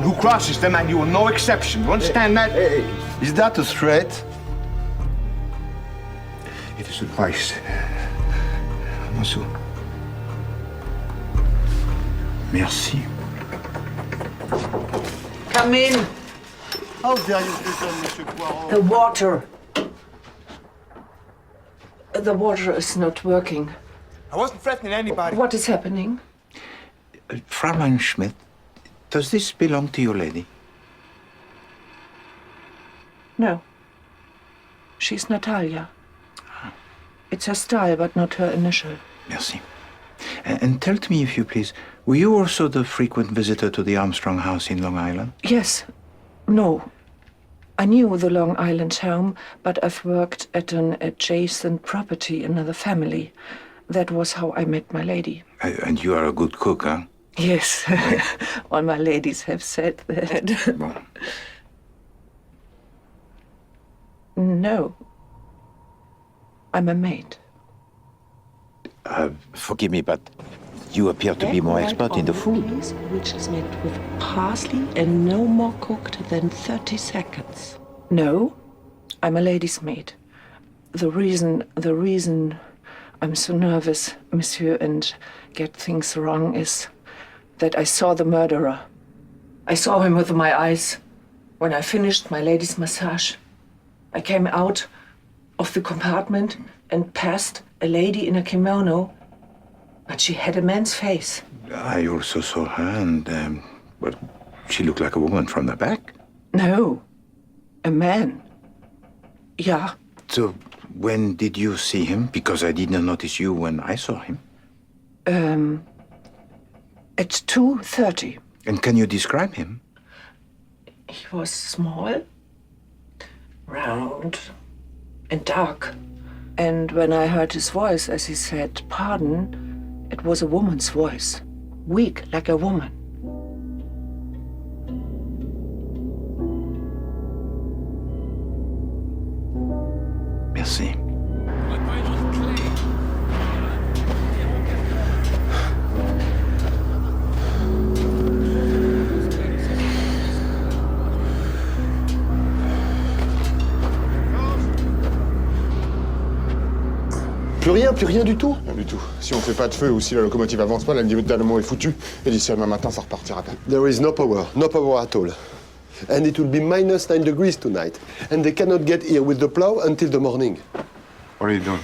who crosses them, and you are no exception. You understand that? Hey, is that a threat? It is advice, Monsieur. Merci. Come in. How dare you pretend, Monsieur Poirot? The water. The water is not working. I wasn't threatening anybody. What is happening? Fräulein Schmidt, does this belong to your lady? No. She's Natalia. It's her style, but not her initial. Merci. And tell to me, if you please, were you also the frequent visitor to the Armstrong house in Long Island? Yes. No. I knew the Long Island home, but I've worked at an adjacent property, another family. That was how I met my lady. And you are a good cook, huh? Yes. All my ladies have said that. Bon. No. I'm a maid. Forgive me, but you appear to be more expert in the food. Which is made with parsley and no more cooked than 30 seconds. No, I'm a lady's maid. The reason I'm so nervous, monsieur, and get things wrong is that I saw the murderer. I saw him with my eyes. When I finished my lady's massage, I came out of the compartment and passed a lady in a kimono, but she had a man's face. I also saw her, and, well, she looked like a woman from the back. No, a man. Yeah. So, when did you see him? Because I did not notice you when I saw him. At 2:30. And can you describe him? He was small, round, and dark. And when I heard his voice as he said, "Pardon," it was a woman's voice, weak like a woman. Merci. Plus rien du tout? Rien du tout. Si on fait pas de feu ou si la locomotive avance pas, l'animaux est foutu. Et d'ici à demain matin, ça repartira pas. There is no power at all. And it will be minus 9 degrees tonight. And they cannot get here with the plow until the morning. What are you doing?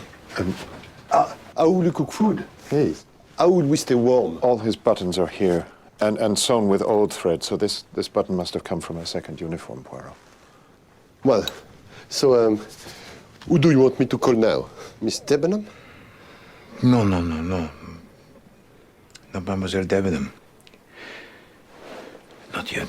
How will you cook food? Hey, how will we stay warm? All his buttons are here and sewn with old thread, so this button must have come from a second uniform, Poirot. Well, so, who do you want me to call now? Miss Debenham? No. Not Mademoiselle Debenham. Not yet.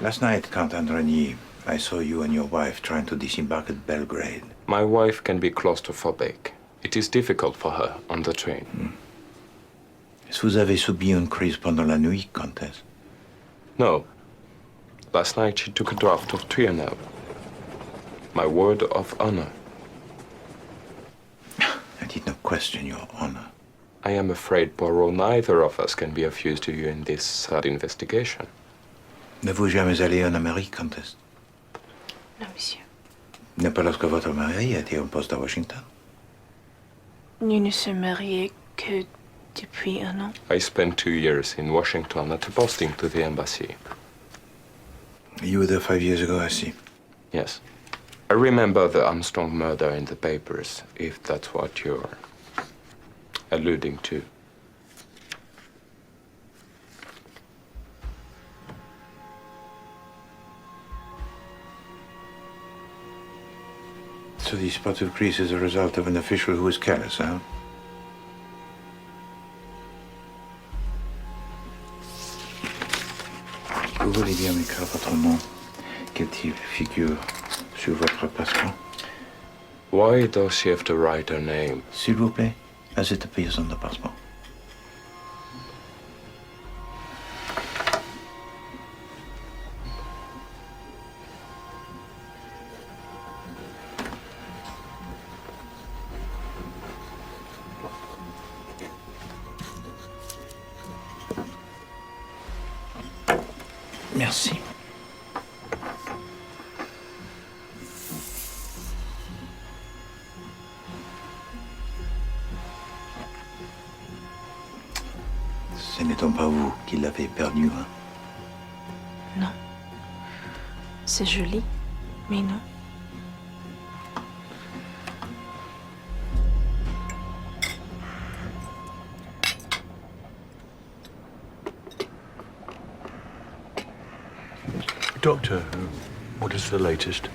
Last night, Count Androni, I saw you and your wife trying to disembark at Belgrade. My wife can be claustrophobic. It is difficult for her on the train. Est-ce que vous avez subi une crise pendant la nuit, Comtesse? No. Last night she took a draught of Trianel. My word of honor. I did not question your honor. I am afraid, Poirot, neither of us can be of use to you in this sad investigation. N'êtes-vous jamais allé en Amérique, Comtesse? Non, monsieur. N'est pas lorsque votre mari a été en poste à Washington? Nous ne sommes mariés que depuis un an. I spent 2 years in Washington at a posting to the embassy. You were there 5 years ago, I see. Yes. I remember the Armstrong murder in the papers, if that's what you're alluding to. So the spot of grease is a result of an official who was careless, huh? Vous voulez bien m'écrire votre nom? Quel-t-il figure sur votre passeport? Why does she have to write her name? S'il vous plaît, as it appears on the passport. Merci. Ce n'est donc pas vous qui l'avez perdu, hein? Non. C'est joli, mais non. Doctor, what is the latest?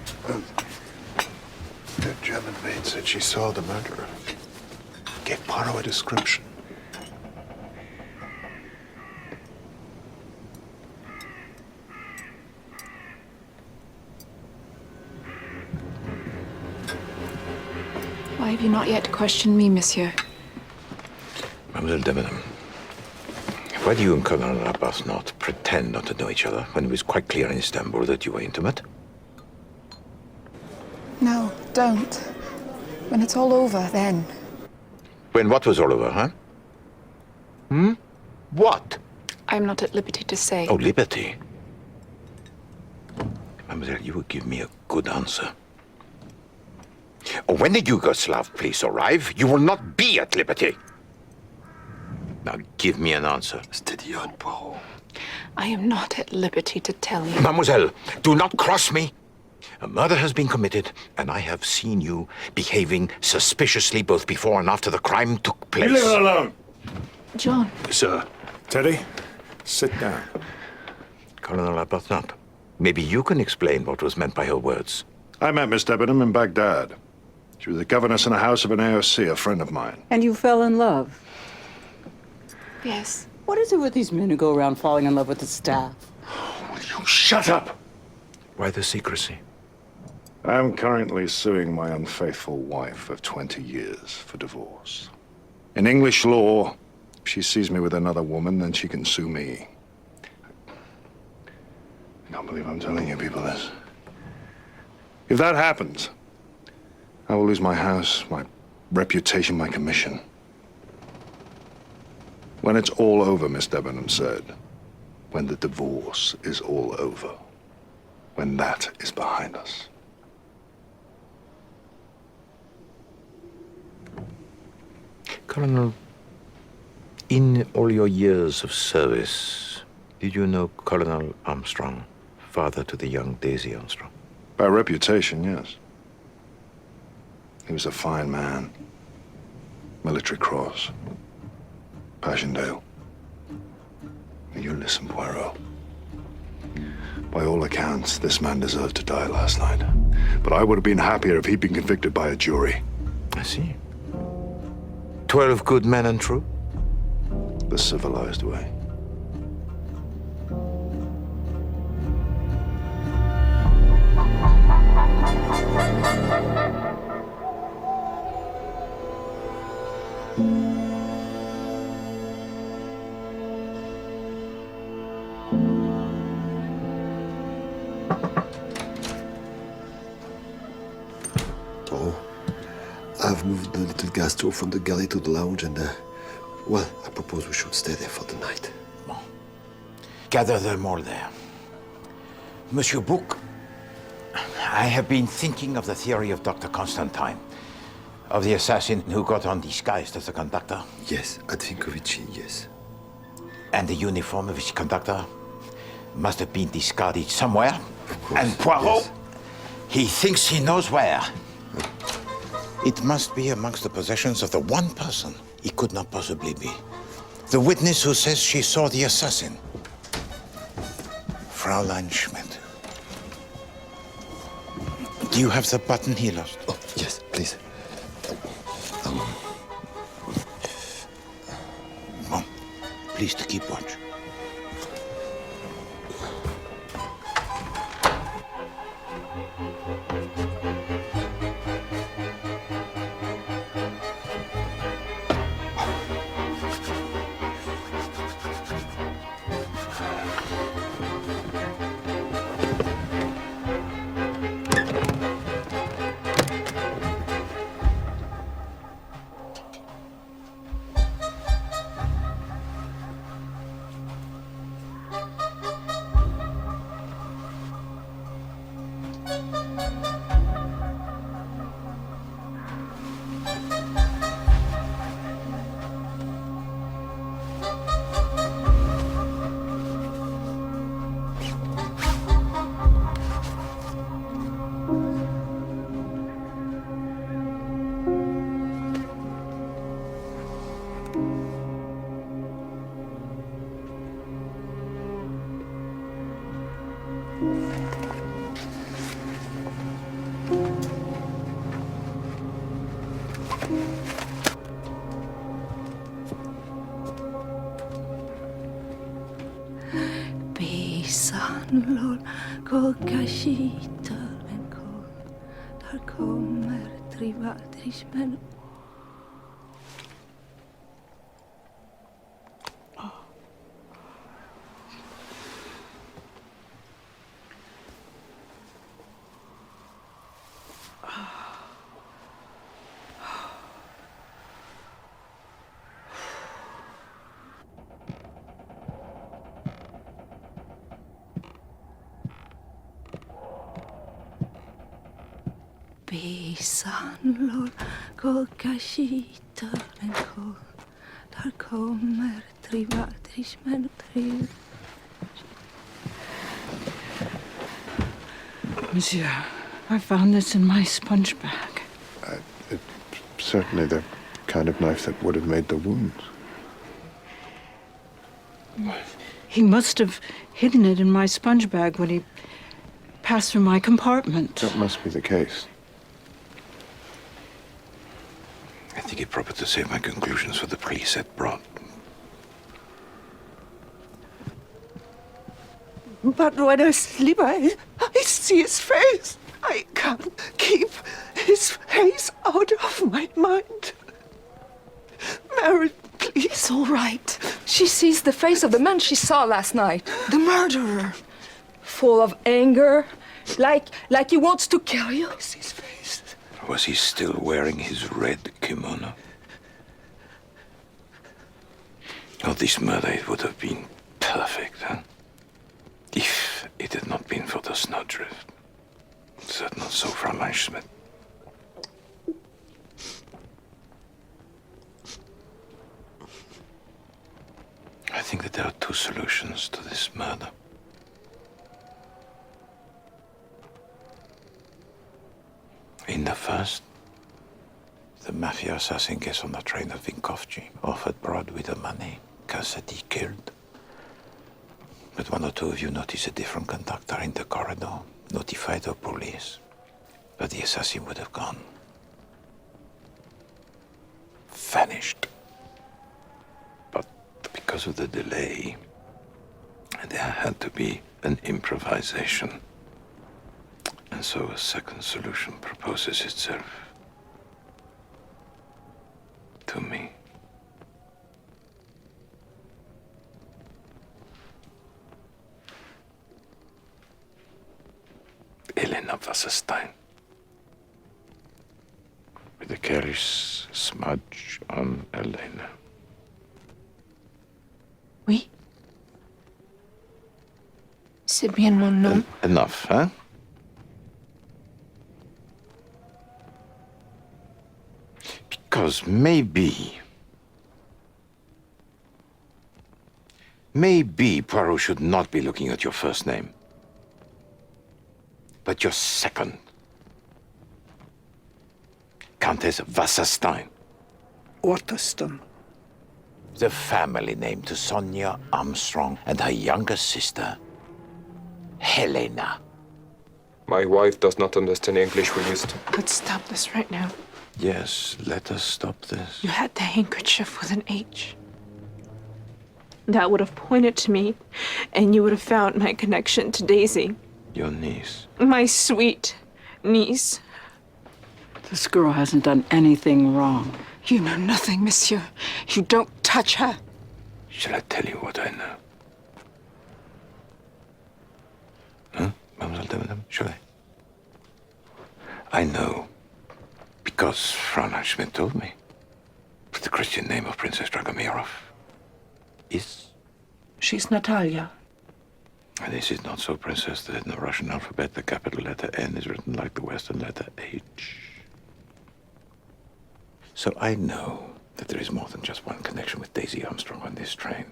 The German maid said she saw the murderer. Gave Bوارو a description. Why have you not yet questioned me, monsieur? Mademoiselle Debenham, why do you and Colonel Abbas not pretend not to know each other when it was quite clear in Istanbul that you were intimate? No, don't. When it's all over, then. When what was all over, huh? What? I'm not at liberty to say. Oh, liberty. Mademoiselle, you will give me a good answer. When the Yugoslav police arrive, you will not be at liberty. Now, give me an answer. Steady on, Poirot. I am not at liberty to tell you. Mademoiselle, do not cross me. A murder has been committed, and I have seen you behaving suspiciously both before and after the crime took place. You leave her alone. John. Sir. Teddy, sit down. Colonel Arbuthnot, maybe you can explain what was meant by her words. I met Miss Debenham in Baghdad. She was the governess in a house of an AOC, a friend of mine. And you fell in love? Yes. What is it with these men who go around falling in love with the staff? Will you shut up? Why the secrecy? I am currently suing my unfaithful wife of 20 years for divorce. In English law, if she sees me with another woman, then she can sue me. I can't believe I'm telling you people this. If that happens, I will lose my house, my reputation, my commission. When it's all over, Miss Debenham said, when the divorce is all over, when that is behind us. Colonel, in all your years of service, did you know Colonel Armstrong, father to the young Daisy Armstrong? By reputation, yes. He was a fine man. Military Cross. Passchendaele. You listen, Poirot. By all accounts, this man deserved to die last night. But I would have been happier if he'd been convicted by a jury. I see. 12 good men and true? The civilized way. I've moved the little gas stove from the galley to the lounge and, well, I propose we should stay there for the night. Bon. Gather them all there. Monsieur Bouc, I have been thinking of the theory of Dr. Constantine, of the assassin who got on disguised as a conductor. Yes, I think of it, yes. And the uniform of his conductor must have been discarded somewhere. And Poirot, yes. He thinks he knows where. It must be amongst the possessions of the one person it could not possibly be. The witness who says she saw the assassin. Fraulein Schmidt. Do you have the button he lost? Oh, yes. please. Mom, please to keep watch. Lol, kokashita en kol, där kommer trivadrismen. Lol, kokashita en kol, där kommer trivadrismen. Monsieur, I found this in my sponge bag. It's certainly the kind of knife that would have made the wounds. He must have hidden it in my sponge bag when he passed through my compartment. That must be the case. I think it proper to save my conclusions for the police at Broad. But when I sleep, I see his face. I can't keep his face out of my mind. Mary, please. It's all right. She sees the face of the man she saw last night. The murderer. Full of anger. Like he wants to kill you. His face. Was he still wearing his red kimono? Oh, this murder, it would have been perfect, huh? If it had not been for the snowdrift. Is that not so, Frau Schmidt? I think that there are two solutions to this murder. In the first, the mafia assassin gets on the train of Vinkovci, offered Broad with the money, Cassidy killed. But one or two of you notice a different conductor in the corridor, notify the police. But the assassin would have gone. Vanished. But because of the delay, there had to be an improvisation. And so a second solution proposes itself to me. Elena Wasserstein. With a careless smudge on Elena. Oui. C'est bien mon nom. Enough, huh? Because maybe Poirot should not be looking at your first name, but your second. Countess Wasserstein. Waterston. The family name to Sonia Armstrong and her younger sister, Helena. My wife does not understand English. We used to. Let's stop this right now. Yes, let us stop this. You had the handkerchief with an H. That would have pointed to me, and you would have found my connection to Daisy. Your niece. My sweet niece. This girl hasn't done anything wrong. You know nothing, monsieur. You don't touch her. Shall I tell you what I know? Huh? Mademoiselle Debenham, shall I? I know, because Fräulein Schmidt told me, but the Christian name of Princess Dragomirov is... She's Natalia. And this is not so, Princess, that in the Russian alphabet the capital letter N is written like the Western letter H. So I know that there is more than just one connection with Daisy Armstrong on this train.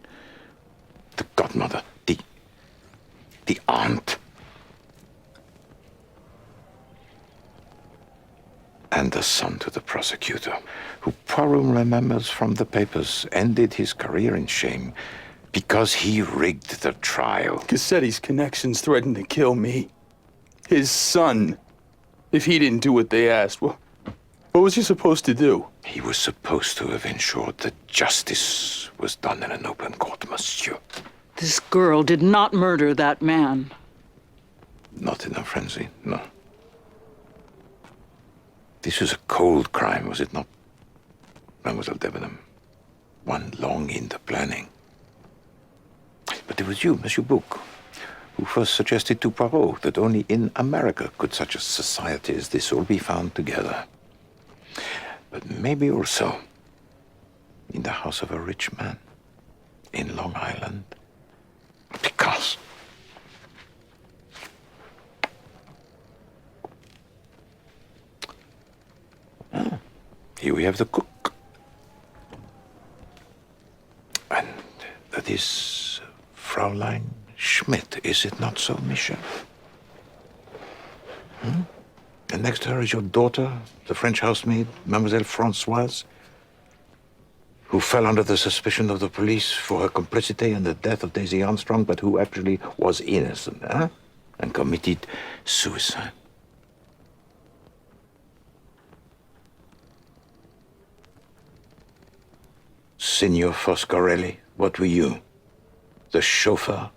The godmother, the aunt. And the son to the prosecutor, who Poirot remembers from the papers, ended his career in shame because he rigged the trial. Cassetti's connections threatened to kill me. His son. If he didn't do what they asked, well, what was he supposed to do? He was supposed to have ensured that justice was done in an open court, monsieur. This girl did not murder that man. Not in a frenzy, no. This was a cold crime, was it not, Mademoiselle Debenham? One long in the planning. But it was you, Monsieur Bouc, who first suggested to Poirot that only in America could such a society as this all be found together. But maybe also in the house of a rich man in Long Island. Because... here we have the cook. And that is Fräulein Schmidt, is it not so, Michel? And next to her is your daughter, the French housemaid, Mademoiselle Françoise, who fell under the suspicion of the police for her complicity in the death of Daisy Armstrong, but who actually was innocent, and committed suicide. Signor Foscarelli, what were you? The chauffeur?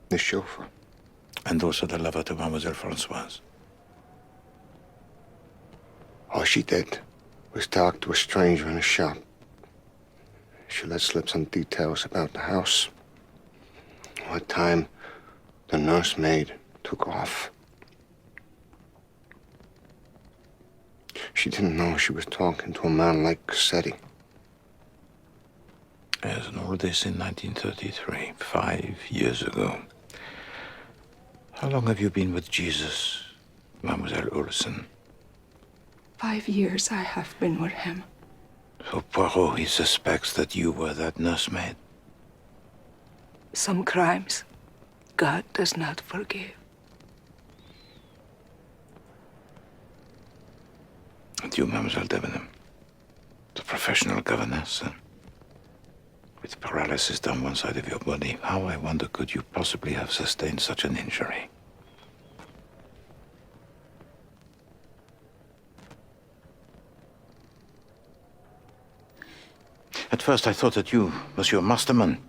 The chauffeur. And also the lover to Mademoiselle Françoise. All she did was talk to a stranger in a shop. She let slip some details about the house. What time the nursemaid took off. She didn't know she was talking to a man like Cassetti. Yes, and all this in 1933, 5 years ago. How long have you been with Jesus, Mademoiselle Olsen? 5 years I have been with him. So Poirot, he suspects that you were that nursemaid. Some crimes God does not forgive. And you, Mademoiselle Debenham, the professional governess, with paralysis down one side of your body, how, I wonder, could you possibly have sustained such an injury? At first I thought that you, Monsieur Masterman,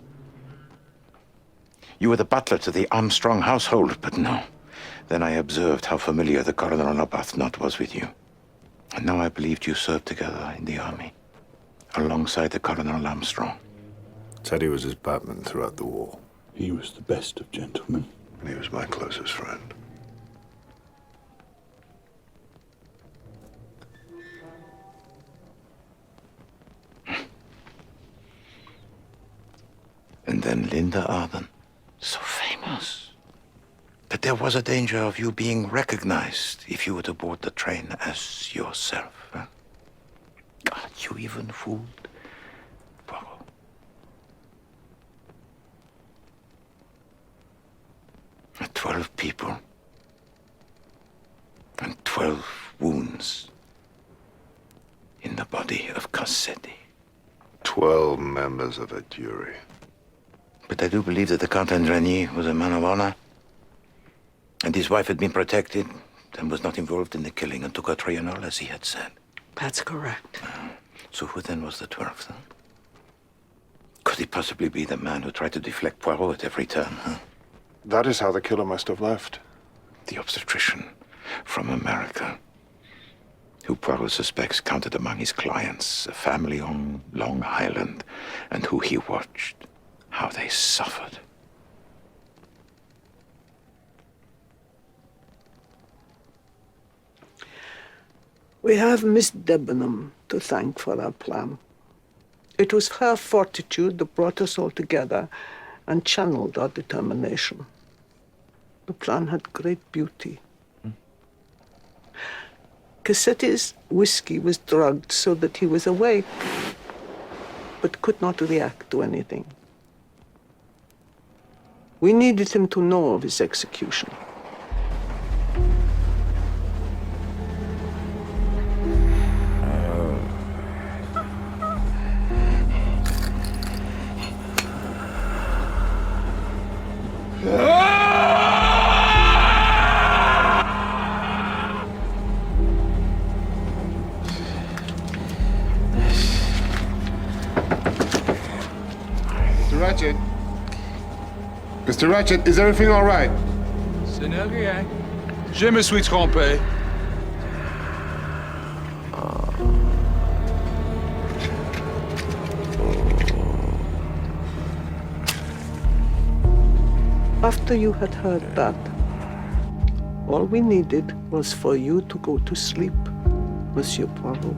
you were the butler to the Armstrong household, but no. Then I observed how familiar the Colonel Arbuthnot was with you. And now I believed you served together in the army, alongside the Colonel Armstrong. Said he was his Batman throughout the war. He was the best of gentlemen. And he was my closest friend. And then Linda Arden, so famous. But there was a danger of you being recognized if you were to board the train as yourself. Huh? God, you even fooled Poirot. 12 people and 12 wounds in the body of Cassetti. 12 members of a jury. But I do believe that the Count Andrigny was a man of honor. And his wife had been protected and was not involved in the killing and took her Trianol as he had said. That's correct. So who then was the 12th, huh? Could he possibly be the man who tried to deflect Poirot at every turn, huh? That is how the killer must have left. The obstetrician from America, who Poirot suspects counted among his clients, a family on Long Island, and who he watched, how they suffered. We have Miss Debenham to thank for our plan. It was her fortitude that brought us all together and channeled our determination. The plan had great beauty. Cassetti's whiskey was drugged so that he was awake, but could not react to anything. We needed him to know of his execution. Mr. Ratchet, is everything all right? Ce n'est rien. Je me suis trompé. After you had heard that, all we needed was for you to go to sleep, Monsieur Poirot.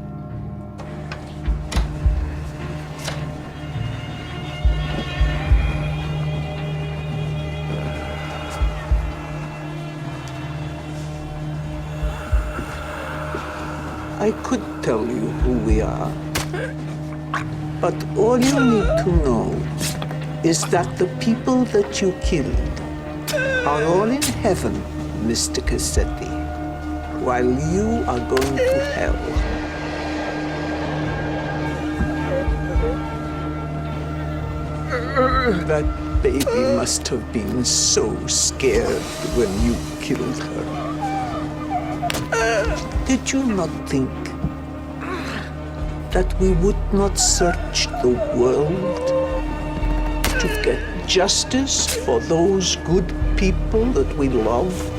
I could tell you who we are, but all you need to know is that the people that you killed are all in heaven, Mr. Cassetti, while you are going to hell. That baby must have been so scared when you killed her. Did you not think that we would not search the world to get justice for those good people that we loved?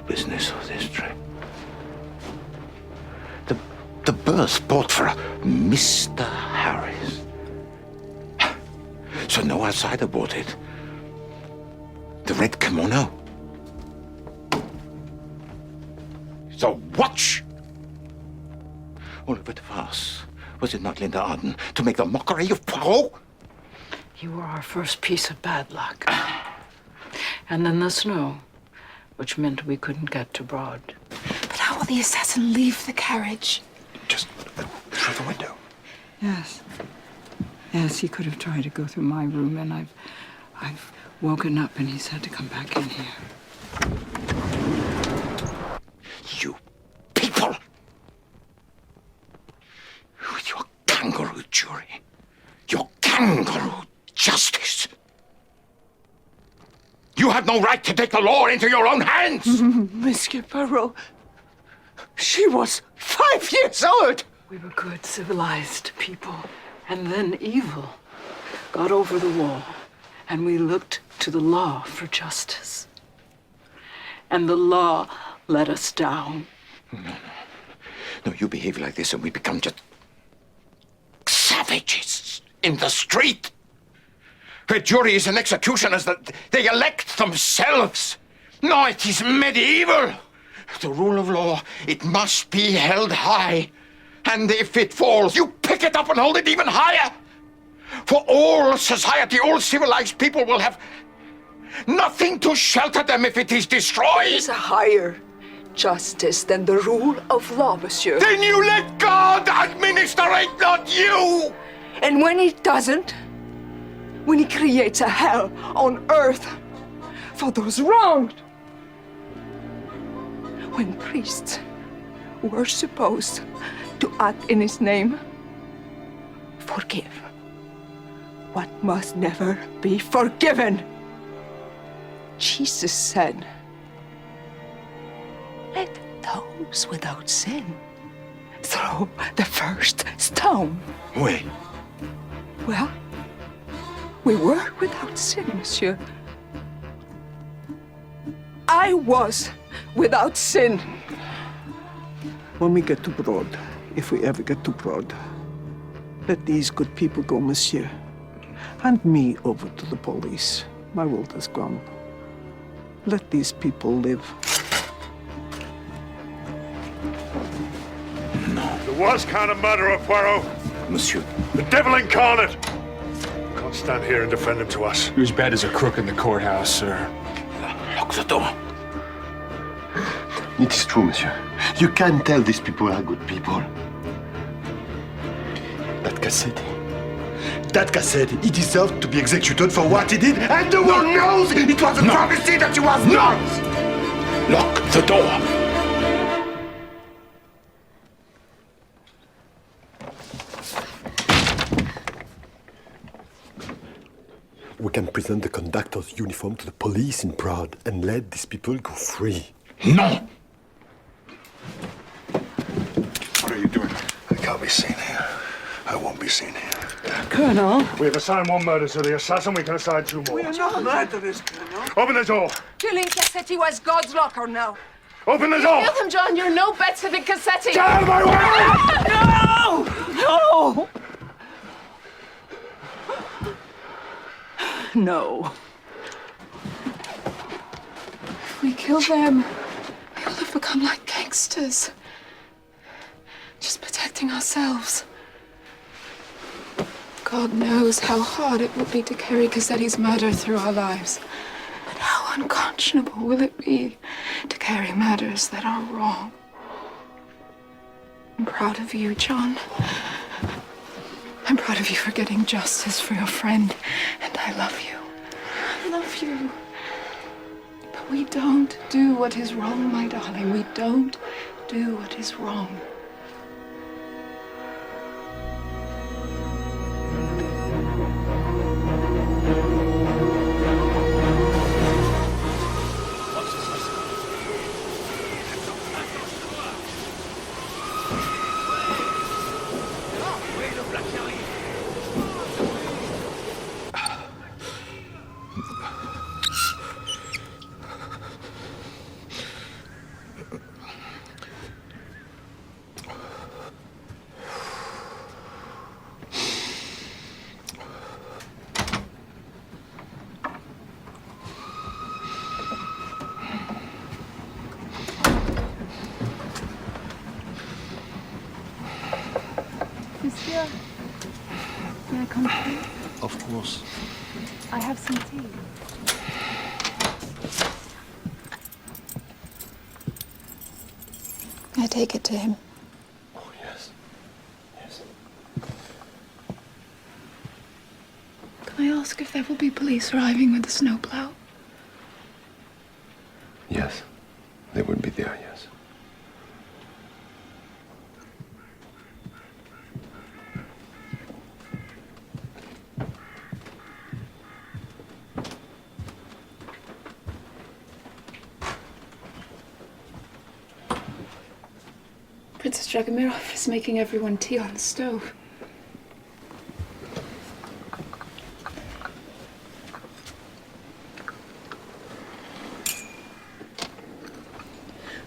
Business of this trip. The berth bought for Mr. Harris. So no outsider bought it. The red kimono. The watch. All of it a farce. Was it not, Linda Arden, to make the mockery of Poirot? You were our first piece of bad luck. And then the snow, which meant we couldn't get to Broad. But how will the assassin leave the carriage? Just through the window. Yes. Yes, he could have tried to go through my room, and I've woken up and he's had to come back in here. You people! With your kangaroo jury, your kangaroo justice. You have no right to take the law into your own hands! Monsieur Poirot, she was 5 years old! We were good, civilized people, and then evil got over the wall, and we looked to the law for justice. And the law let us down. No, you behave like this and we become just savages in the street. Juries and executioners, that they elect themselves. No, it is medieval. The rule of law, it must be held high. And if it falls, you pick it up and hold it even higher. For all society, all civilized people will have nothing to shelter them if it is destroyed. There's a higher justice than the rule of law, monsieur. Then you let God administer it, not you! And when he doesn't, when he creates a hell on earth for those wronged, when priests who are supposed to act in his name forgive what must never be forgiven. Jesus said, let those without sin throw the first stone. Oui. Well, we were without sin, monsieur. I was without sin. When we get to Broad, if we ever get to Broad, let these good people go, monsieur. Hand me over to the police. My world is gone. Let these people live. The worst kind of murderer, Poirot. Monsieur. The devil incarnate. Can't stand here and defend him to us. You're as bad as a crook in the courthouse, sir. Lock the door. It is true, monsieur. You can't tell these people are good people. That Cassette, he deserved to be executed for what he did, and the world knows it was a prophecy that he was not! Lock the door! We can present the conductor's uniform to the police in Prague and let these people go free. No! What are you doing? I can't be seen here. I won't be seen here. Colonel. We have assigned one murder to the assassin. We can assign two more. We are not murderers, Colonel. Open the door. Killing Cassetti was God's locker now. Open the door. Kill them, John. You're no better than Cassetti. Get out of my way! No! No. If we kill them, we will have become like gangsters. Just protecting ourselves. God knows how hard it will be to carry Cassetti's murder through our lives. But how unconscionable will it be to carry murders that are wrong? I'm proud of you, John. I'm proud of you for getting justice for your friend, and I love you. I love you. But we don't do what is wrong, my darling. We don't do what is wrong. Monsieur, may I come through? Of course. I have some tea. I take it to him. Oh, yes. Yes. Can I ask if there will be police arriving with the snowplow? Yes. They would be there, yes. Princess Dragomirov is making everyone tea on the stove.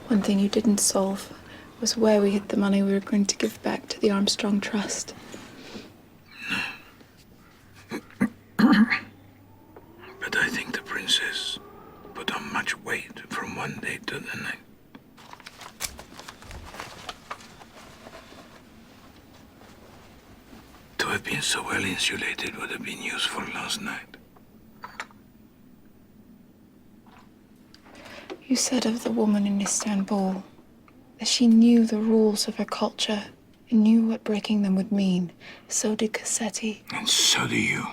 One thing you didn't solve was where we hid the money we were going to give back to the Armstrong Trust. late to the night. To have been so well insulated would have been useful last night. You said of the woman in Istanbul that she knew the rules of her culture and knew what breaking them would mean. So did Cassetti. And so do you.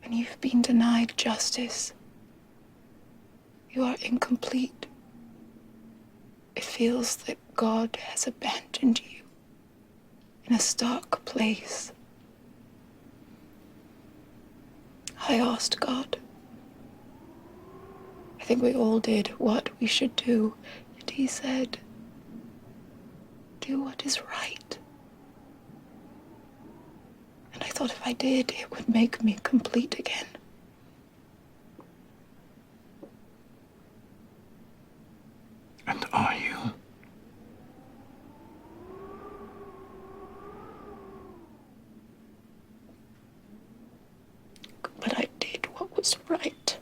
When you've been denied justice, you are incomplete. It feels that God has abandoned you in a stark place. I asked God. I think we all did what we should do, and he said, do what is right. And I thought if I did, it would make me complete again. And are you? But I did what was right.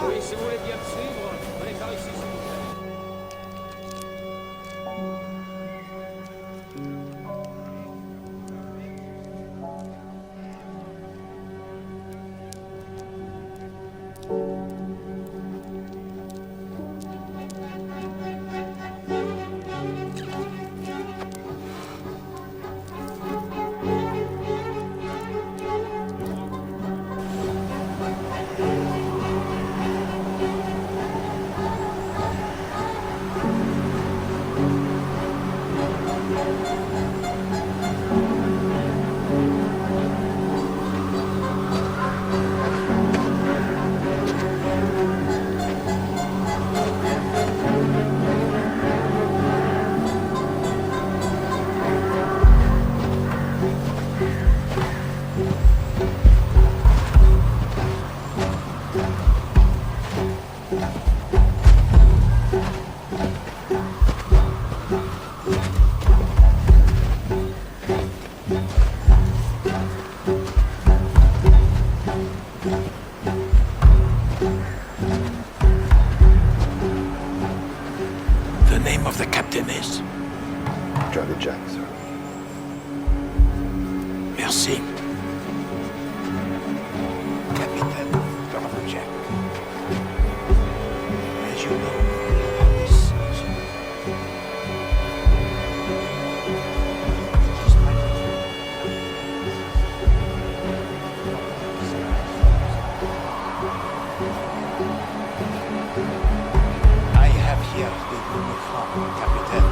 Oui, si vous voulez bien me suivre, allez par ici, s'il vous plaît. Merci. Capitaine Dr. Jack. As you know, this I have here the uniform, Capitaine.